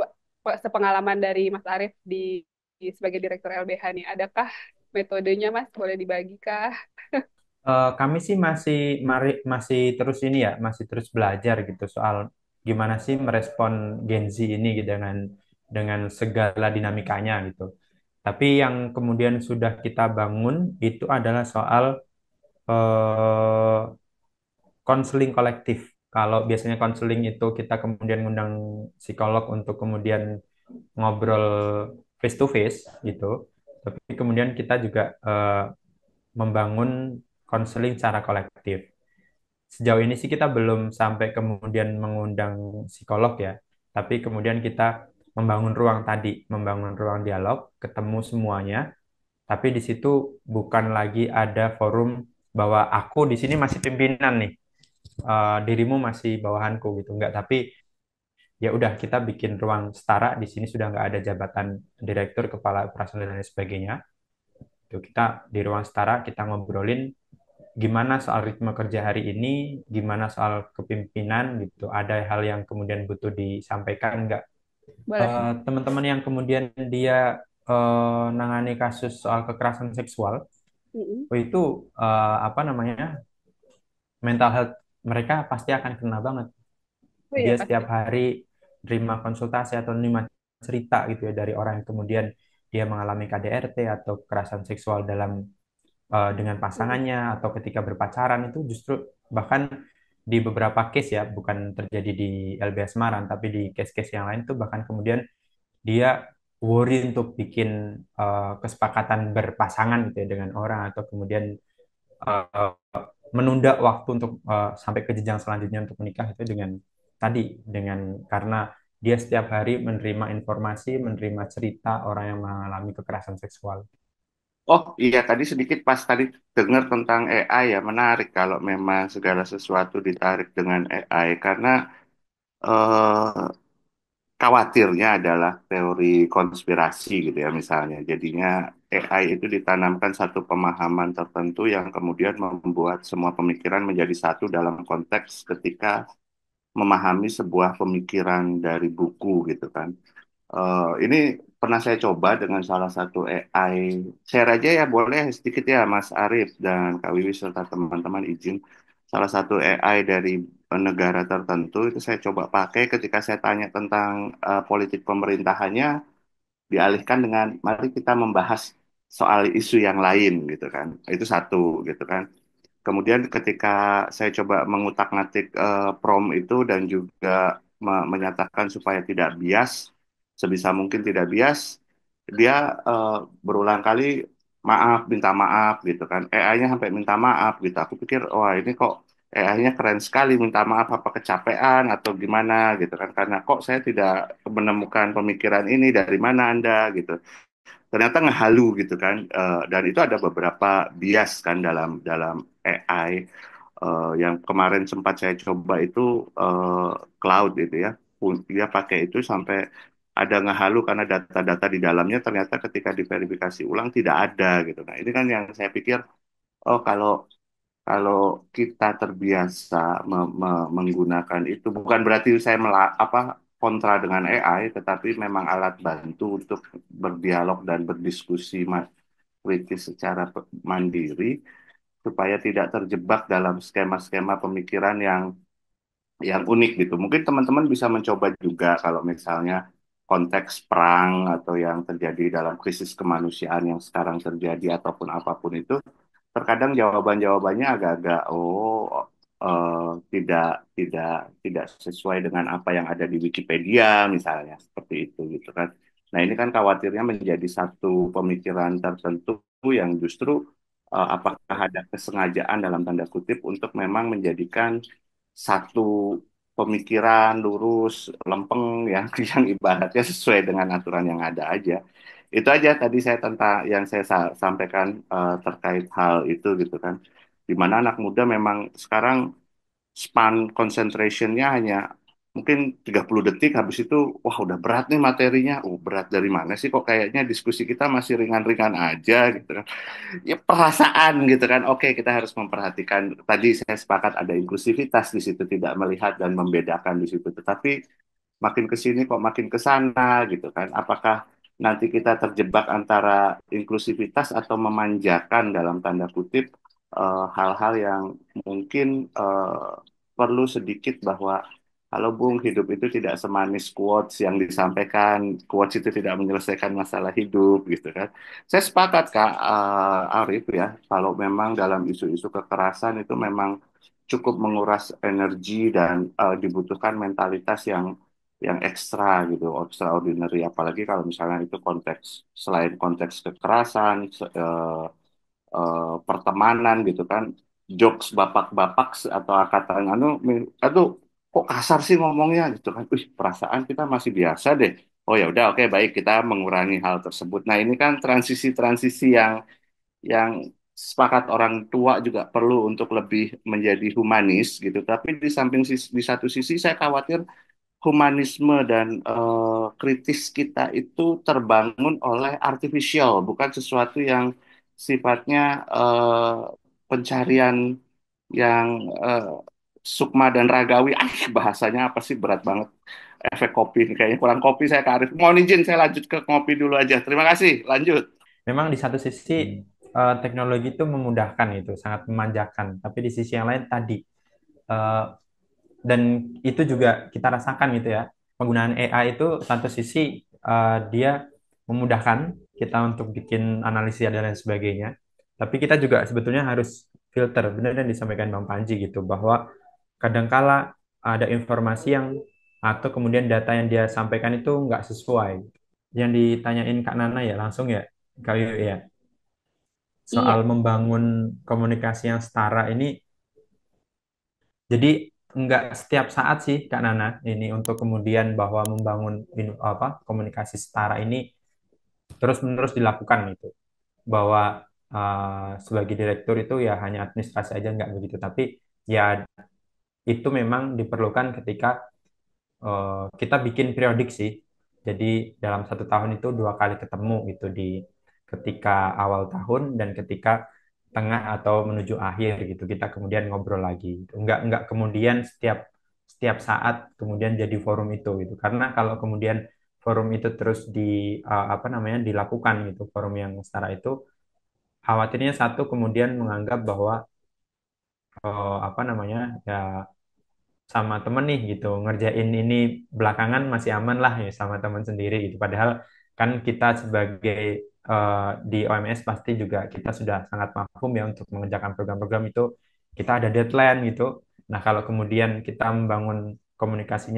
sepengalaman dari Mas Arief sebagai Direktur LBH nih, adakah metodenya Mas? Boleh dibagi kah? Kami sih masih terus ini ya, masih terus belajar gitu soal gimana sih merespon Gen Z ini gitu, dengan segala dinamikanya gitu. Tapi yang kemudian sudah kita bangun itu adalah soal eh, konseling kolektif. Kalau biasanya konseling itu kita kemudian ngundang psikolog untuk kemudian ngobrol face to face gitu. Tapi kemudian kita juga membangun konseling secara kolektif. Sejauh ini sih kita belum sampai kemudian mengundang psikolog ya, tapi kemudian kita membangun ruang tadi, membangun ruang dialog, ketemu semuanya, tapi di situ bukan lagi ada forum bahwa aku di sini masih pimpinan nih, dirimu masih bawahanku gitu, enggak, tapi ya udah kita bikin ruang setara di sini, sudah nggak ada jabatan direktur, kepala operasional dan lain sebagainya. Itu kita di ruang setara kita ngobrolin gimana soal ritme kerja hari ini, gimana soal kepemimpinan gitu. Ada hal yang kemudian butuh disampaikan nggak? Boleh. Teman-teman yang kemudian dia nangani kasus soal kekerasan seksual, Mm-mm. oh itu apa namanya, mental health mereka pasti akan kena banget. Oh iya Dia pasti. setiap hari terima konsultasi atau terima cerita gitu ya dari orang yang kemudian dia mengalami KDRT atau kekerasan seksual dalam dengan Mm. pasangannya atau ketika berpacaran, itu justru bahkan di beberapa case ya, bukan terjadi di LBH Semarang tapi di case-case yang lain tuh bahkan kemudian dia worry untuk bikin kesepakatan berpasangan gitu ya dengan orang, atau kemudian uh, menunda waktu untuk sampai ke jenjang selanjutnya untuk menikah itu dengan tadi, dengan karena dia setiap hari menerima informasi, menerima cerita orang yang mengalami kekerasan seksual. Oh iya, tadi sedikit pas tadi dengar tentang AI ya, menarik kalau memang segala sesuatu ditarik dengan AI, karena eh, khawatirnya adalah teori konspirasi gitu ya misalnya. Jadinya AI itu ditanamkan satu pemahaman tertentu yang kemudian membuat semua pemikiran menjadi satu dalam konteks ketika memahami sebuah pemikiran dari buku gitu kan. Ini pernah saya coba dengan salah satu AI. Share aja ya, boleh sedikit ya Mas Arief dan Kak Wiwi serta teman-teman izin. Salah satu AI dari negara tertentu itu saya coba pakai ketika saya tanya tentang politik pemerintahannya, dialihkan dengan mari kita membahas soal isu yang lain gitu kan. Itu satu gitu kan. Kemudian ketika saya coba mengutak-ngatik prompt itu dan juga menyatakan supaya tidak bias, sebisa mungkin tidak bias, dia eh, berulang kali maaf, minta maaf gitu kan. AI-nya sampai minta maaf gitu. Aku pikir, wah ini kok AI-nya keren sekali, minta maaf apa kecapean atau gimana gitu kan. Karena kok saya tidak menemukan pemikiran ini, dari mana Anda gitu, ternyata ngehalu gitu kan. Dan itu ada beberapa bias kan dalam dalam AI. Yang kemarin sempat saya coba itu cloud itu ya. Dia pakai itu sampai ada ngehalu karena data-data di dalamnya ternyata ketika diverifikasi ulang tidak ada gitu. Nah ini kan yang saya pikir, oh kalau kalau kita terbiasa menggunakan itu, bukan berarti saya apa kontra dengan AI, tetapi memang alat bantu untuk berdialog dan berdiskusi kritis secara mandiri, supaya tidak terjebak dalam skema-skema pemikiran yang unik gitu. Mungkin teman-teman bisa mencoba juga kalau misalnya konteks perang atau yang terjadi dalam krisis kemanusiaan yang sekarang terjadi ataupun apapun itu, terkadang jawaban-jawabannya agak-agak tidak tidak tidak sesuai dengan apa yang ada di Wikipedia misalnya seperti itu gitu kan. Nah ini kan khawatirnya menjadi satu pemikiran tertentu yang justru apakah ada kesengajaan dalam tanda kutip untuk memang menjadikan satu pemikiran lurus, lempeng yang yang ibaratnya sesuai dengan aturan yang ada aja. Itu aja tadi saya tentang yang saya sampaikan terkait hal itu gitu kan. Di mana anak muda memang sekarang span concentration-nya hanya mungkin 30 detik, habis itu wah udah berat nih materinya. Oh, berat dari mana sih, kok kayaknya diskusi kita masih ringan-ringan aja gitu kan. Ya perasaan gitu kan. Oke, kita harus memperhatikan. Tadi saya sepakat ada inklusivitas di situ, tidak melihat dan membedakan di situ. Tetapi makin ke sini kok makin ke sana gitu kan. Apakah nanti kita terjebak antara inklusivitas atau memanjakan dalam tanda kutip hal-hal yang mungkin perlu sedikit bahwa kalau Bung, hidup itu tidak semanis quotes yang disampaikan, quotes itu tidak menyelesaikan masalah hidup gitu kan. Saya sepakat Kak Arif ya, kalau memang dalam isu-isu kekerasan itu memang cukup menguras energi dan dibutuhkan mentalitas yang ekstra gitu, extraordinary. Apalagi kalau misalnya itu konteks selain konteks kekerasan, pertemanan gitu kan, jokes bapak-bapak atau kata anu, aduh kok kasar sih ngomongnya gitu kan. Perasaan kita masih biasa deh. Oh ya udah, oke baik, kita mengurangi hal tersebut. Nah ini kan transisi-transisi yang sepakat orang tua juga perlu untuk lebih menjadi humanis gitu. Tapi di satu sisi saya khawatir humanisme dan kritis kita itu terbangun oleh artificial, bukan sesuatu yang sifatnya pencarian yang sukma dan ragawi. Bahasanya apa sih, berat banget. Efek kopi ini kayaknya kurang kopi saya ke Arif. Mohon izin saya lanjut ke kopi dulu aja. Terima kasih. Lanjut. Memang di satu sisi teknologi itu memudahkan itu, sangat memanjakan. Tapi di sisi yang lain tadi, eh, dan itu juga kita rasakan gitu ya, penggunaan AI itu satu sisi dia memudahkan kita untuk bikin analisis dan lain sebagainya. Tapi kita juga sebetulnya harus filter, benar yang disampaikan Bang Panji gitu, bahwa kadangkala ada informasi yang atau kemudian data yang dia sampaikan itu nggak sesuai. Yang ditanyain Kak Nana ya langsung ya, Kak Yu ya, Iya, soal membangun komunikasi yang setara ini. Jadi nggak setiap saat sih Kak Nana ini untuk kemudian bahwa membangun komunikasi setara ini terus-menerus dilakukan gitu. Bahwa sebagai direktur itu ya hanya administrasi aja nggak begitu. Tapi ya itu memang diperlukan ketika kita bikin periodik sih. Jadi dalam satu tahun itu 2 kali ketemu gitu di ketika awal tahun dan ketika tengah atau menuju akhir gitu. Kita kemudian ngobrol lagi. Gitu. Nggak kemudian setiap setiap saat kemudian jadi forum itu gitu. Karena kalau kemudian forum itu terus apa namanya dilakukan gitu, forum yang setara itu khawatirnya satu kemudian menganggap bahwa apa namanya ya sama temen nih gitu ngerjain ini belakangan masih aman lah ya sama teman sendiri gitu padahal kan kita sebagai di OMS pasti juga kita sudah sangat mahfum ya untuk mengerjakan program-program itu kita ada deadline gitu. Nah kalau kemudian kita membangun komunikasi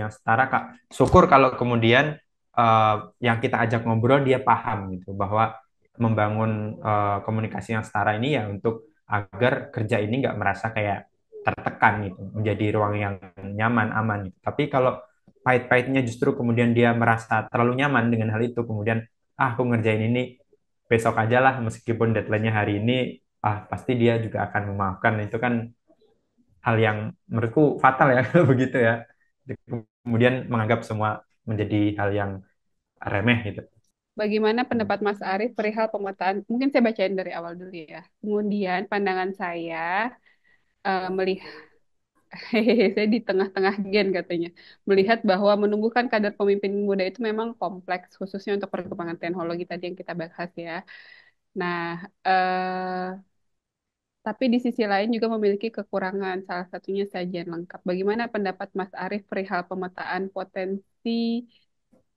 yang setara Kak, syukur kalau kemudian yang kita ajak ngobrol dia paham gitu bahwa membangun komunikasi yang setara ini ya untuk agar kerja ini nggak merasa kayak tertekan gitu, menjadi ruang yang nyaman, aman gitu. Tapi kalau pahit-pahitnya justru kemudian dia merasa terlalu nyaman dengan hal itu, kemudian aku ngerjain ini besok aja lah meskipun deadline-nya hari ini, pasti dia juga akan memaafkan. Itu kan hal yang menurutku fatal ya kalau begitu ya. Kemudian menganggap semua menjadi hal yang remeh gitu. bagaimana pendapat Mas Arief perihal pemetaan? Mungkin saya bacain dari awal dulu ya. Kemudian pandangan saya melihat, saya di tengah-tengah gen katanya, melihat bahwa menumbuhkan kader pemimpin muda itu memang kompleks, khususnya untuk perkembangan teknologi tadi yang kita bahas ya. Nah, tapi di sisi lain juga memiliki kekurangan, salah satunya sajian lengkap. Bagaimana pendapat Mas Arief perihal pemetaan potensi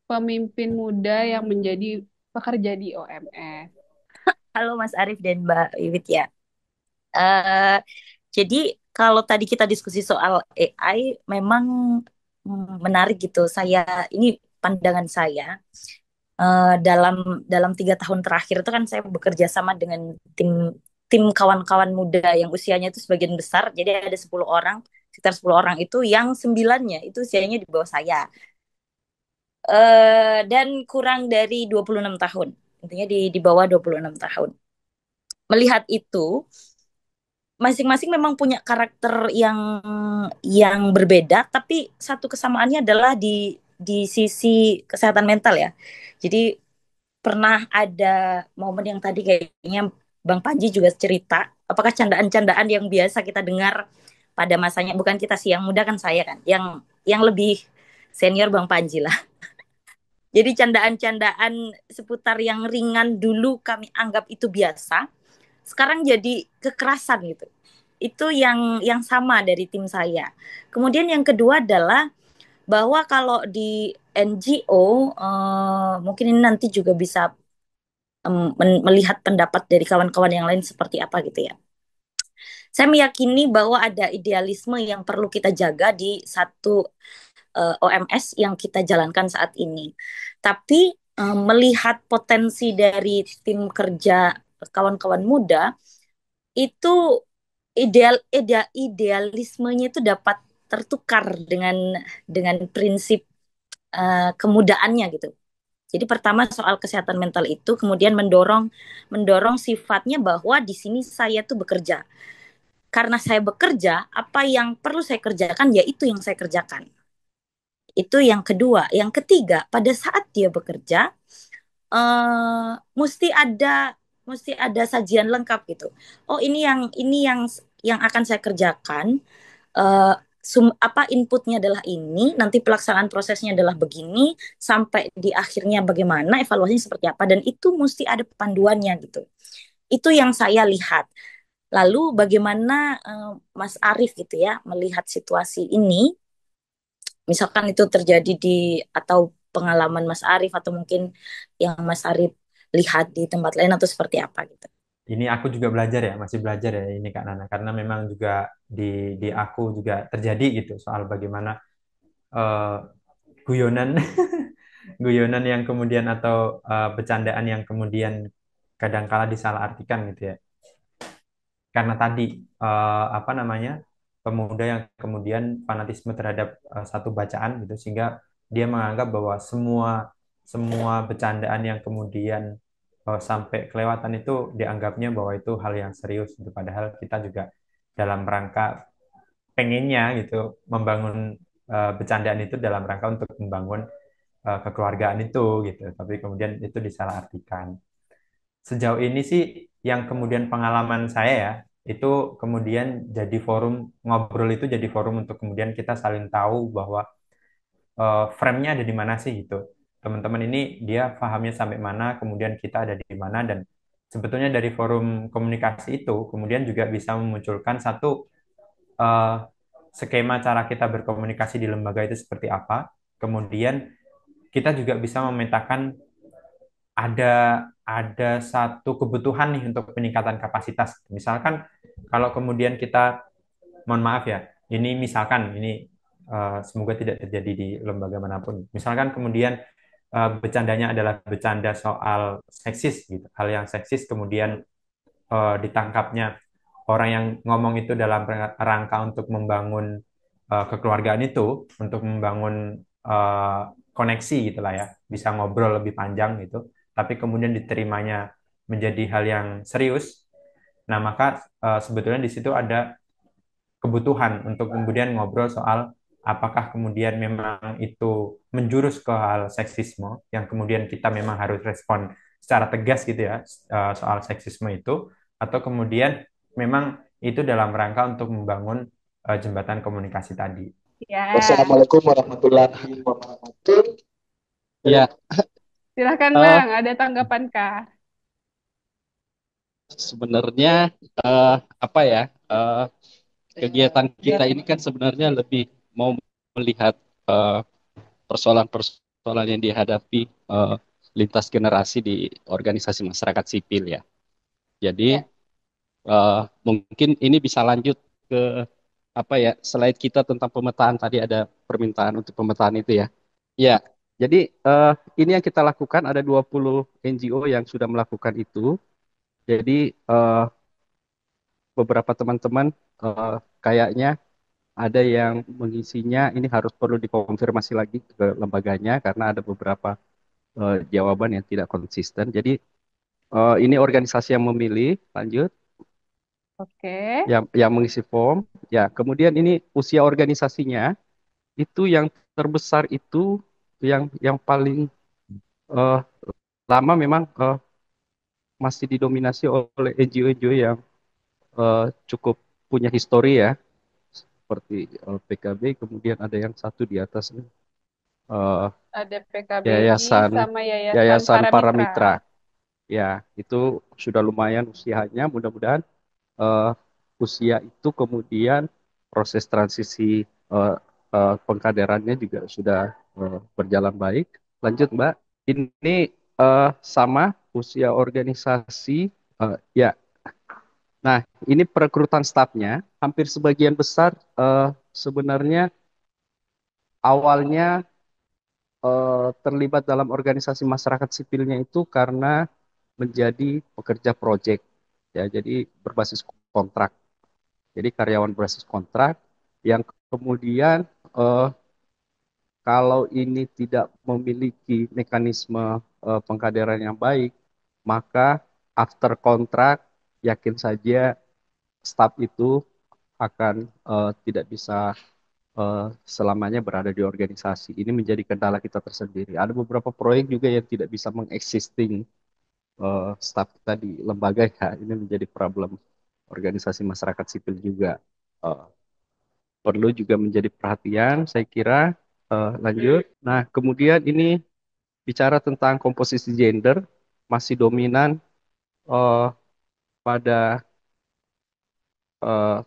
pemimpin muda yang menjadi pekerja di OMS? Halo Mas Arief dan Mbak Wiwit ya. Eh, jadi kalau tadi kita diskusi soal AI, memang menarik gitu. Ini pandangan saya. Dalam 3 tahun terakhir itu kan saya bekerja sama dengan tim tim kawan-kawan muda yang usianya itu sebagian besar. Jadi ada 10 orang, sekitar 10 orang itu yang 9-nya itu usianya di bawah saya. Dan kurang dari 26 tahun. Intinya di bawah 26 tahun. Melihat itu, masing-masing memang punya karakter yang berbeda, tapi satu kesamaannya adalah di sisi kesehatan mental ya. Jadi pernah ada momen yang tadi kayaknya Bang Panji juga cerita, apakah candaan-candaan yang biasa kita dengar pada masanya, bukan kita sih yang muda kan, saya kan, yang lebih senior Bang Panji lah. Jadi candaan-candaan seputar yang ringan dulu kami anggap itu biasa, sekarang jadi kekerasan gitu. Itu yang sama dari tim saya. Kemudian yang kedua adalah bahwa kalau di NGO mungkin ini nanti juga bisa melihat pendapat dari kawan-kawan yang lain seperti apa gitu ya. Saya meyakini bahwa ada idealisme yang perlu kita jaga di satu OMS yang kita jalankan saat ini. Tapi melihat potensi dari tim kerja kawan-kawan muda itu idealismenya itu dapat tertukar dengan prinsip kemudaannya gitu. Jadi pertama soal kesehatan mental itu, kemudian mendorong sifatnya bahwa di sini saya tuh bekerja. Karena saya bekerja, apa yang perlu saya kerjakan, ya itu yang saya kerjakan. Itu yang kedua. Yang ketiga, pada saat dia bekerja, eh mesti ada sajian lengkap gitu. Oh, ini yang akan saya kerjakan. Apa inputnya adalah ini, nanti pelaksanaan prosesnya adalah begini, sampai di akhirnya bagaimana, evaluasinya seperti apa, dan itu mesti ada panduannya gitu. Itu yang saya lihat. Lalu bagaimana Mas Arief gitu ya melihat situasi ini, misalkan itu terjadi di atau pengalaman Mas Arief atau mungkin yang Mas Arief lihat di tempat lain atau seperti apa gitu. Ini aku juga belajar ya, masih belajar ya ini Kak Nana, karena memang juga di aku juga terjadi gitu soal bagaimana eh, guyonan guyonan yang kemudian atau bercandaan yang kemudian kadangkala disalahartikan gitu ya. Karena tadi apa namanya pemuda yang kemudian fanatisme terhadap satu bacaan gitu sehingga dia menganggap bahwa semua semua bercandaan yang kemudian sampai kelewatan itu dianggapnya bahwa itu hal yang serius gitu. Padahal kita juga dalam rangka pengennya gitu membangun bercandaan itu dalam rangka untuk membangun kekeluargaan itu gitu. Tapi kemudian itu disalahartikan. Sejauh ini sih yang kemudian pengalaman saya ya, itu kemudian jadi forum ngobrol itu jadi forum untuk kemudian kita saling tahu bahwa frame-nya ada di mana sih gitu. Teman-teman ini dia pahamnya sampai mana, kemudian kita ada di mana dan sebetulnya dari forum komunikasi itu kemudian juga bisa memunculkan satu eh, skema cara kita berkomunikasi di lembaga itu seperti apa. Kemudian kita juga bisa memetakan ada ada satu kebutuhan nih untuk peningkatan kapasitas. Misalkan kalau kemudian kita, mohon maaf ya, ini misalkan ini semoga tidak terjadi di lembaga manapun. Misalkan kemudian bercandanya adalah bercanda soal seksis gitu, hal yang seksis kemudian ditangkapnya orang yang ngomong itu dalam rangka untuk membangun kekeluargaan itu, untuk membangun koneksi gitulah ya, bisa ngobrol lebih panjang gitu, tapi kemudian diterimanya menjadi hal yang serius. Nah, maka sebetulnya di situ ada kebutuhan untuk kemudian ngobrol soal apakah kemudian memang itu menjurus ke hal seksisme yang kemudian kita memang harus respon secara tegas gitu ya soal seksisme itu, atau kemudian memang itu dalam rangka untuk membangun jembatan komunikasi tadi. Ya, Wassalamualaikum warahmatullahi wabarakatuh. Ya, silahkan eh, Bang, ada tanggapan Kak? sebenarnya apa ya, eh, kegiatan kita ini kan sebenarnya lebih mau melihat eh, persoalan-persoalan yang dihadapi lintas generasi di organisasi masyarakat sipil ya. Jadi Ya, mungkin ini bisa lanjut ke apa ya, slide kita tentang pemetaan tadi ada permintaan untuk pemetaan itu ya. Ya, jadi ini yang kita lakukan ada 20 NGO yang sudah melakukan itu. Jadi beberapa teman-teman kayaknya ada yang mengisinya, ini harus perlu dikonfirmasi lagi ke lembaganya karena ada beberapa jawaban yang tidak konsisten. Jadi ini organisasi yang memilih, lanjut, oke. yang mengisi form. Ya, kemudian ini usia organisasinya itu yang terbesar itu yang paling eh, lama memang masih didominasi oleh NGO-NGO yang cukup punya histori ya, seperti PKB, kemudian ada yang satu di atas eh, Ada PKBI Yayasan sama Yayasan Yayasan Para Para Mitra. Mitra. Ya, itu sudah lumayan usianya. Mudah-mudahan eh, usia itu kemudian proses transisi pengkaderannya juga sudah berjalan baik. Lanjut, Mbak. Ini sama usia organisasi. Ya, nah ini perekrutan stafnya. Hampir sebagian besar sebenarnya awalnya terlibat dalam organisasi masyarakat sipilnya itu karena menjadi pekerja proyek, ya, jadi berbasis kontrak. Jadi karyawan berbasis kontrak yang kemudian kalau ini tidak memiliki mekanisme pengkaderan yang baik, maka after kontrak yakin saja staf itu akan tidak bisa selamanya berada di organisasi. Ini menjadi kendala kita tersendiri. Ada beberapa proyek juga yang tidak bisa mengexisting staf kita di lembaga ya. Ini menjadi problem organisasi masyarakat sipil juga. Eh, Perlu juga menjadi perhatian, saya kira. Lanjut. Nah, kemudian ini bicara tentang komposisi gender, masih dominan eh, pada eh,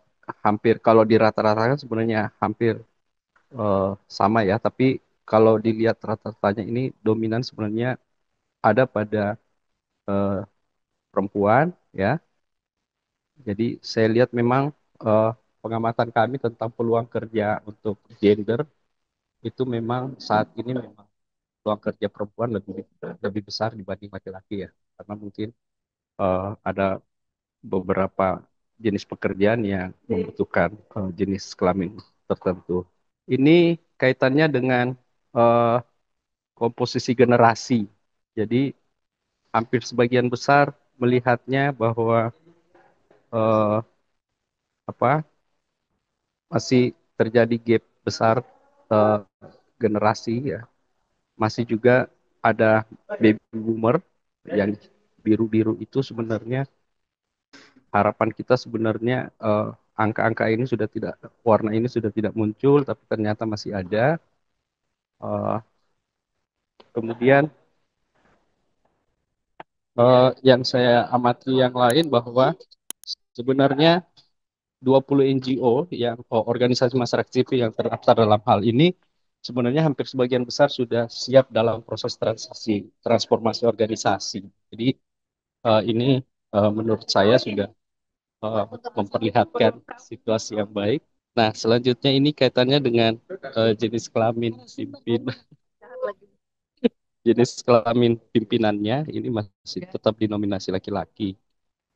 hampir, kalau di rata-rata sebenarnya hampir sama ya, tapi kalau dilihat rata-ratanya ini dominan sebenarnya ada pada eh, perempuan ya. Jadi saya lihat memang eh, pengamatan kami tentang peluang kerja untuk gender itu memang saat ini memang peluang kerja perempuan lebih lebih besar dibanding laki-laki ya, karena mungkin ada beberapa jenis pekerjaan yang membutuhkan jenis kelamin tertentu. Ini kaitannya dengan eh, komposisi generasi. Jadi hampir sebagian besar melihatnya bahwa eh, apa masih terjadi gap besar eh, generasi ya. Masih juga ada baby boomer yang biru-biru itu sebenarnya harapan kita sebenarnya angka-angka ini sudah tidak, warna ini sudah tidak muncul, tapi ternyata masih ada. Eh, Kemudian yang saya amati yang lain bahwa sebenarnya 20 NGO yang organisasi masyarakat sipil yang terdaftar dalam hal ini sebenarnya hampir sebagian besar sudah siap dalam proses transformasi organisasi. Jadi ini menurut saya sudah uh, memperlihatkan situasi yang baik. Nah, selanjutnya ini kaitannya dengan jenis kelamin jenis kelamin pimpinannya ini masih tetap dinominasi laki-laki,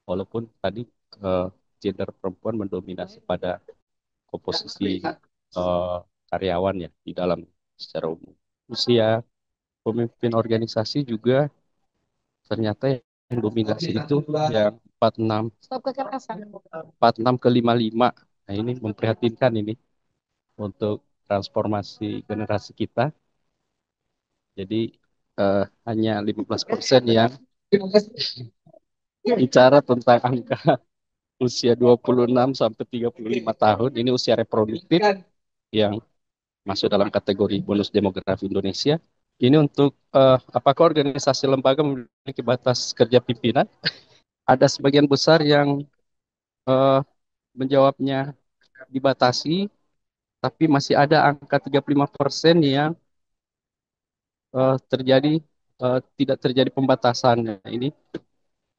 walaupun tadi uh, gender perempuan mendominasi pada komposisi karyawan ya di dalam secara umum. Usia pemimpin organisasi juga ternyata yang dominasi itu yang 46 ke 55. Nah, ini memprihatinkan ini untuk transformasi generasi kita. Jadi hanya 15% yang bicara tentang angka usia 26 sampai 35 tahun. Ini usia reproduktif yang masuk dalam kategori bonus demografi Indonesia. Ini untuk apakah organisasi lembaga memiliki batas kerja pimpinan? Ada sebagian besar yang eh, menjawabnya dibatasi, tapi masih ada angka 35% yang terjadi tidak terjadi pembatasan. Nah, ini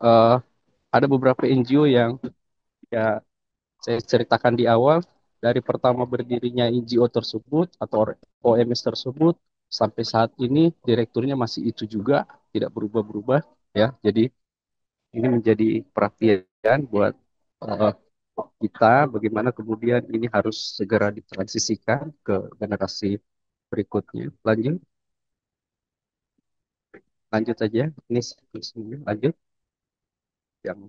eh, ada beberapa NGO yang ya saya ceritakan di awal, dari pertama berdirinya NGO tersebut atau OMS tersebut sampai saat ini direkturnya masih itu juga, tidak berubah-berubah ya. Jadi ini menjadi perhatian buat eh, kita bagaimana kemudian ini harus segera ditransisikan ke generasi berikutnya. Lanjut, lanjut aja. Ini lanjut. Yang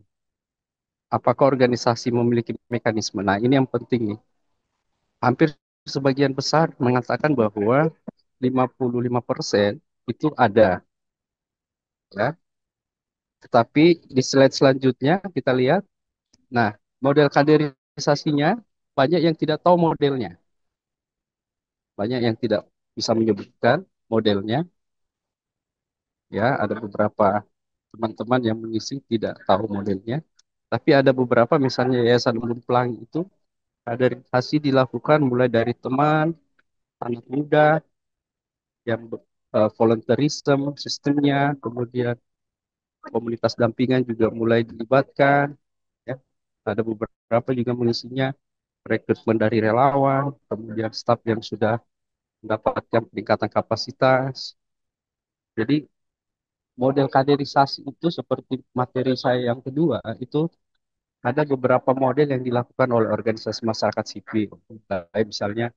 apakah organisasi memiliki mekanisme? Nah, ini yang penting nih. Hampir sebagian besar mengatakan bahwa 55% itu ada, ya. Tetapi di slide selanjutnya kita lihat, nah, model kaderisasinya banyak yang tidak tahu modelnya. Banyak yang tidak bisa menyebutkan modelnya. Ya, ada beberapa teman-teman yang mengisi tidak tahu modelnya. Tapi ada beberapa, misalnya Yayasan Embun Pelangi itu, kaderisasi dilakukan mulai dari teman, anak muda, yang volunteerism sistemnya, kemudian komunitas dampingan juga mulai dilibatkan. Ya. Ada beberapa juga mengisinya rekrutmen dari relawan, kemudian staf yang sudah mendapatkan peningkatan kapasitas. Jadi model kaderisasi itu seperti materi saya yang kedua, itu ada beberapa model yang dilakukan oleh organisasi masyarakat sipil. Misalnya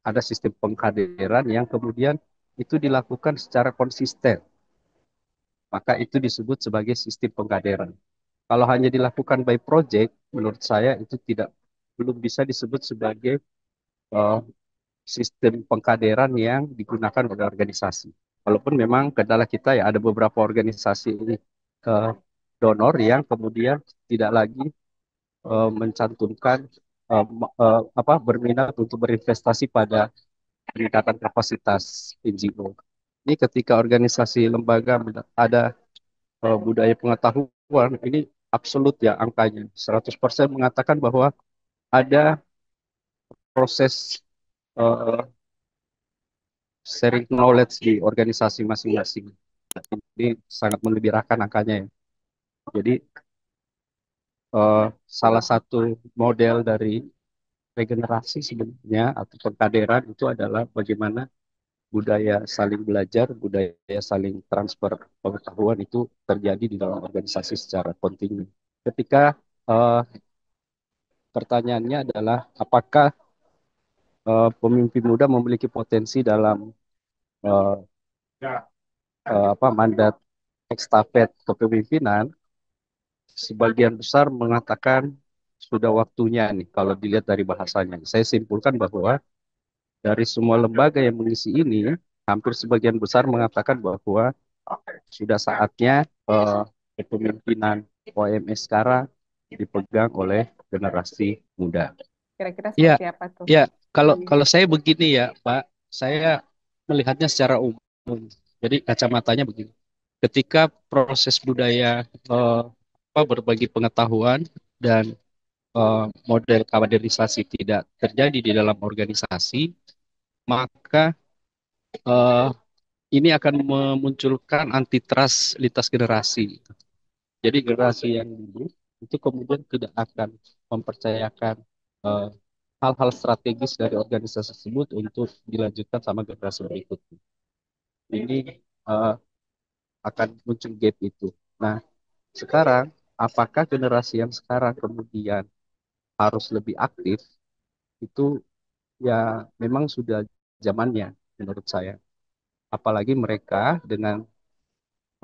ada sistem pengkaderan yang kemudian itu dilakukan secara konsisten, maka itu disebut sebagai sistem pengkaderan. Kalau hanya dilakukan by project, menurut saya itu belum bisa disebut sebagai uh, sistem pengkaderan yang digunakan oleh organisasi. Walaupun memang kendala kita ya ada beberapa organisasi uh, donor yang kemudian tidak lagi mencantumkan berminat untuk berinvestasi pada peningkatan kapasitas NGO. Ini ketika organisasi lembaga ada budaya pengetahuan, ini absolut ya angkanya. 100% mengatakan bahwa ada proses uh, sharing knowledge di organisasi masing-masing. Ini sangat menggembirakan angkanya ya. Jadi salah satu model dari regenerasi sebenarnya atau pengkaderan itu adalah bagaimana budaya saling belajar, budaya saling transfer pengetahuan itu terjadi di dalam organisasi secara kontinu. Ketika uh, pertanyaannya adalah apakah pemimpin muda memiliki potensi dalam uh, mandat estafet kepemimpinan, sebagian besar mengatakan sudah waktunya nih kalau dilihat dari bahasanya. Saya simpulkan bahwa dari semua lembaga yang mengisi ini, hampir sebagian besar mengatakan bahwa sudah saatnya kepemimpinan OMS sekarang dipegang oleh generasi muda. Kira-kira Ya, seperti apa tuh? ya. Kalau saya begini ya, Pak, saya melihatnya secara umum. Jadi kacamatanya begini. Ketika proses budaya berbagi pengetahuan dan model kaderisasi tidak terjadi di dalam organisasi, maka eh, ini akan memunculkan antitrust lintas generasi. Jadi generasi yang dulu itu kemudian tidak akan mempercayakan eh, hal-hal strategis dari organisasi tersebut untuk dilanjutkan sama generasi berikutnya. Ini eh, akan muncul gap itu. Nah, sekarang apakah generasi yang sekarang kemudian harus lebih aktif? Itu ya memang sudah zamannya menurut saya. Apalagi mereka dengan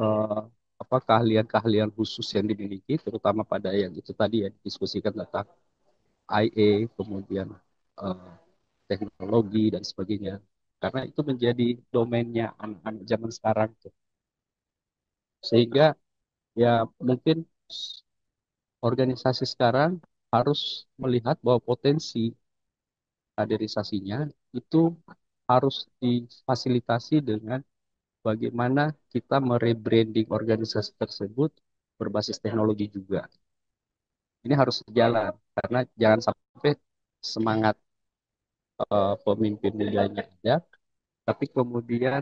eh, keahlian-keahlian khusus yang dimiliki, terutama pada yang itu tadi ya diskusikan tentang IA, kemudian eh, teknologi dan sebagainya. Karena itu menjadi domainnya anak-anak zaman sekarang tuh. Sehingga ya mungkin organisasi sekarang harus melihat bahwa potensi kaderisasinya itu harus difasilitasi dengan bagaimana kita merebranding organisasi tersebut berbasis teknologi juga. Ini harus berjalan karena jangan sampai semangat pemimpin mudanya ada, tapi kemudian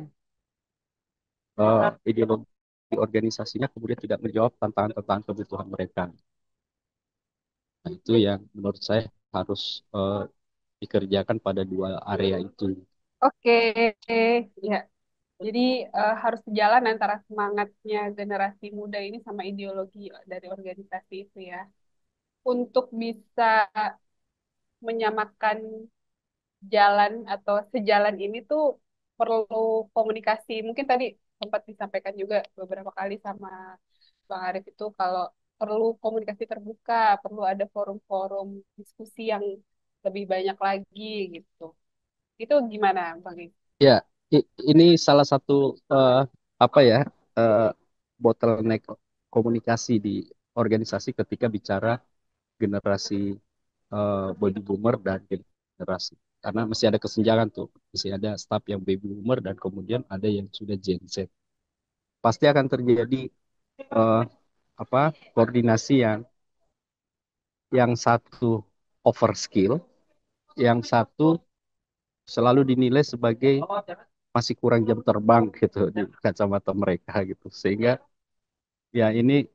ideologi organisasinya kemudian tidak menjawab tantangan-tantangan kebutuhan mereka. Nah, itu yang menurut saya harus dikerjakan pada dua area itu. Oke, ya. Jadi harus sejalan antara semangatnya generasi muda ini sama ideologi dari organisasi itu ya. Untuk bisa menyamakan jalan atau sejalan ini tuh perlu komunikasi. Mungkin tadi sempat disampaikan juga beberapa kali sama Bang Arif itu kalau perlu komunikasi terbuka, perlu ada forum-forum diskusi yang lebih banyak lagi gitu. Itu gimana, Bang? Ya, ini salah satu eh, apa ya eh, bottleneck komunikasi di organisasi ketika bicara generasi baby boomer dan generasi. Karena masih ada kesenjangan tuh, masih ada staf yang baby boomer dan kemudian ada yang sudah Gen Z. Pasti akan terjadi eh, koordinasi yang satu over skill, yang satu selalu dinilai sebagai masih kurang jam terbang gitu di kacamata mereka gitu. Sehingga ya ini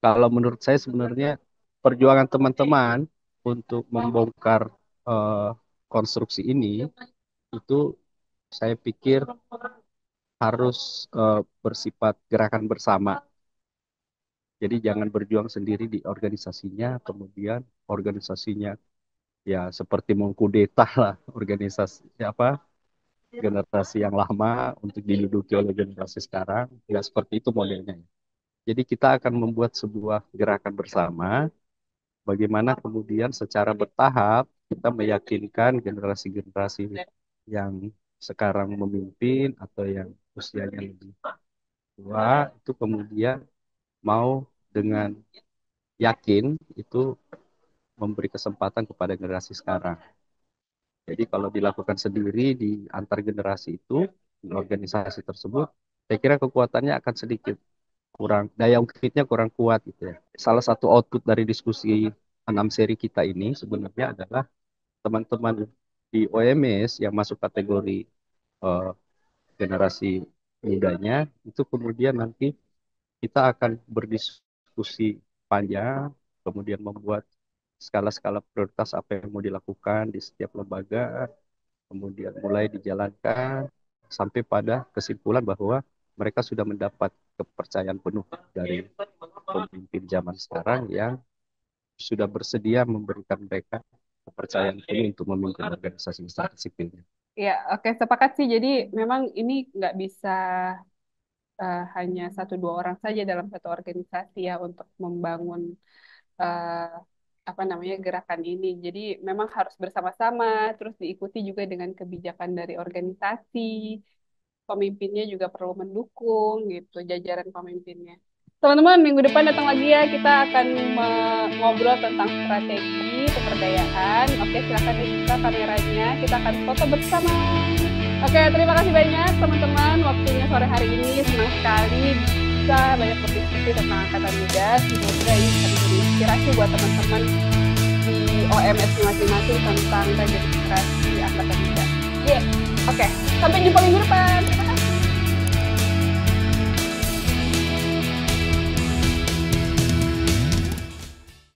kalau menurut saya sebenarnya perjuangan teman-teman untuk membongkar eh, konstruksi ini itu saya pikir harus bersifat gerakan bersama. Jadi jangan berjuang sendiri di organisasinya, kemudian organisasinya ya seperti mengkudeta lah organisasi apa generasi yang lama untuk diduduki oleh generasi sekarang. Ya seperti itu modelnya. Jadi kita akan membuat sebuah gerakan bersama, bagaimana kemudian secara bertahap kita meyakinkan generasi-generasi yang sekarang memimpin atau yang usianya lebih tua itu kemudian mau dengan yakin itu memberi kesempatan kepada generasi sekarang. Jadi kalau dilakukan sendiri di antar generasi itu, di organisasi tersebut, saya kira kekuatannya akan sedikit kurang, daya ungkitnya kurang kuat gitu ya. Salah satu output dari diskusi 6 seri kita ini sebenarnya adalah teman-teman di OMS yang masuk kategori eh, generasi mudanya, itu kemudian nanti kita akan berdiskusi panjang, kemudian membuat skala-skala prioritas apa yang mau dilakukan di setiap lembaga, kemudian mulai dijalankan sampai pada kesimpulan bahwa mereka sudah mendapat kepercayaan penuh dari pemimpin zaman sekarang yang sudah bersedia memberikan mereka kepercayaan penuh untuk memimpin organisasi masyarakat sipilnya. Ya, oke, sepakat sih. Jadi memang ini nggak bisa hanya satu dua orang saja dalam satu organisasi ya untuk membangun eh, apa namanya gerakan ini. Jadi memang harus bersama-sama, terus diikuti juga dengan kebijakan dari organisasi. Pemimpinnya juga perlu mendukung gitu, jajaran pemimpinnya. Teman-teman, minggu depan datang lagi ya, kita akan ngobrol tentang strategi pemberdayaan. Oke, silakan dibuka kameranya, kita akan foto bersama. Oke, terima kasih banyak teman-teman, waktunya sore hari ini senang sekali bisa banyak berdiskusi tentang angkatan muda. Semoga ini bisa menjadi inspirasi buat teman-teman di OMS masing-masing tentang regenerasi angkatan muda. Oke, sampai jumpa minggu depan.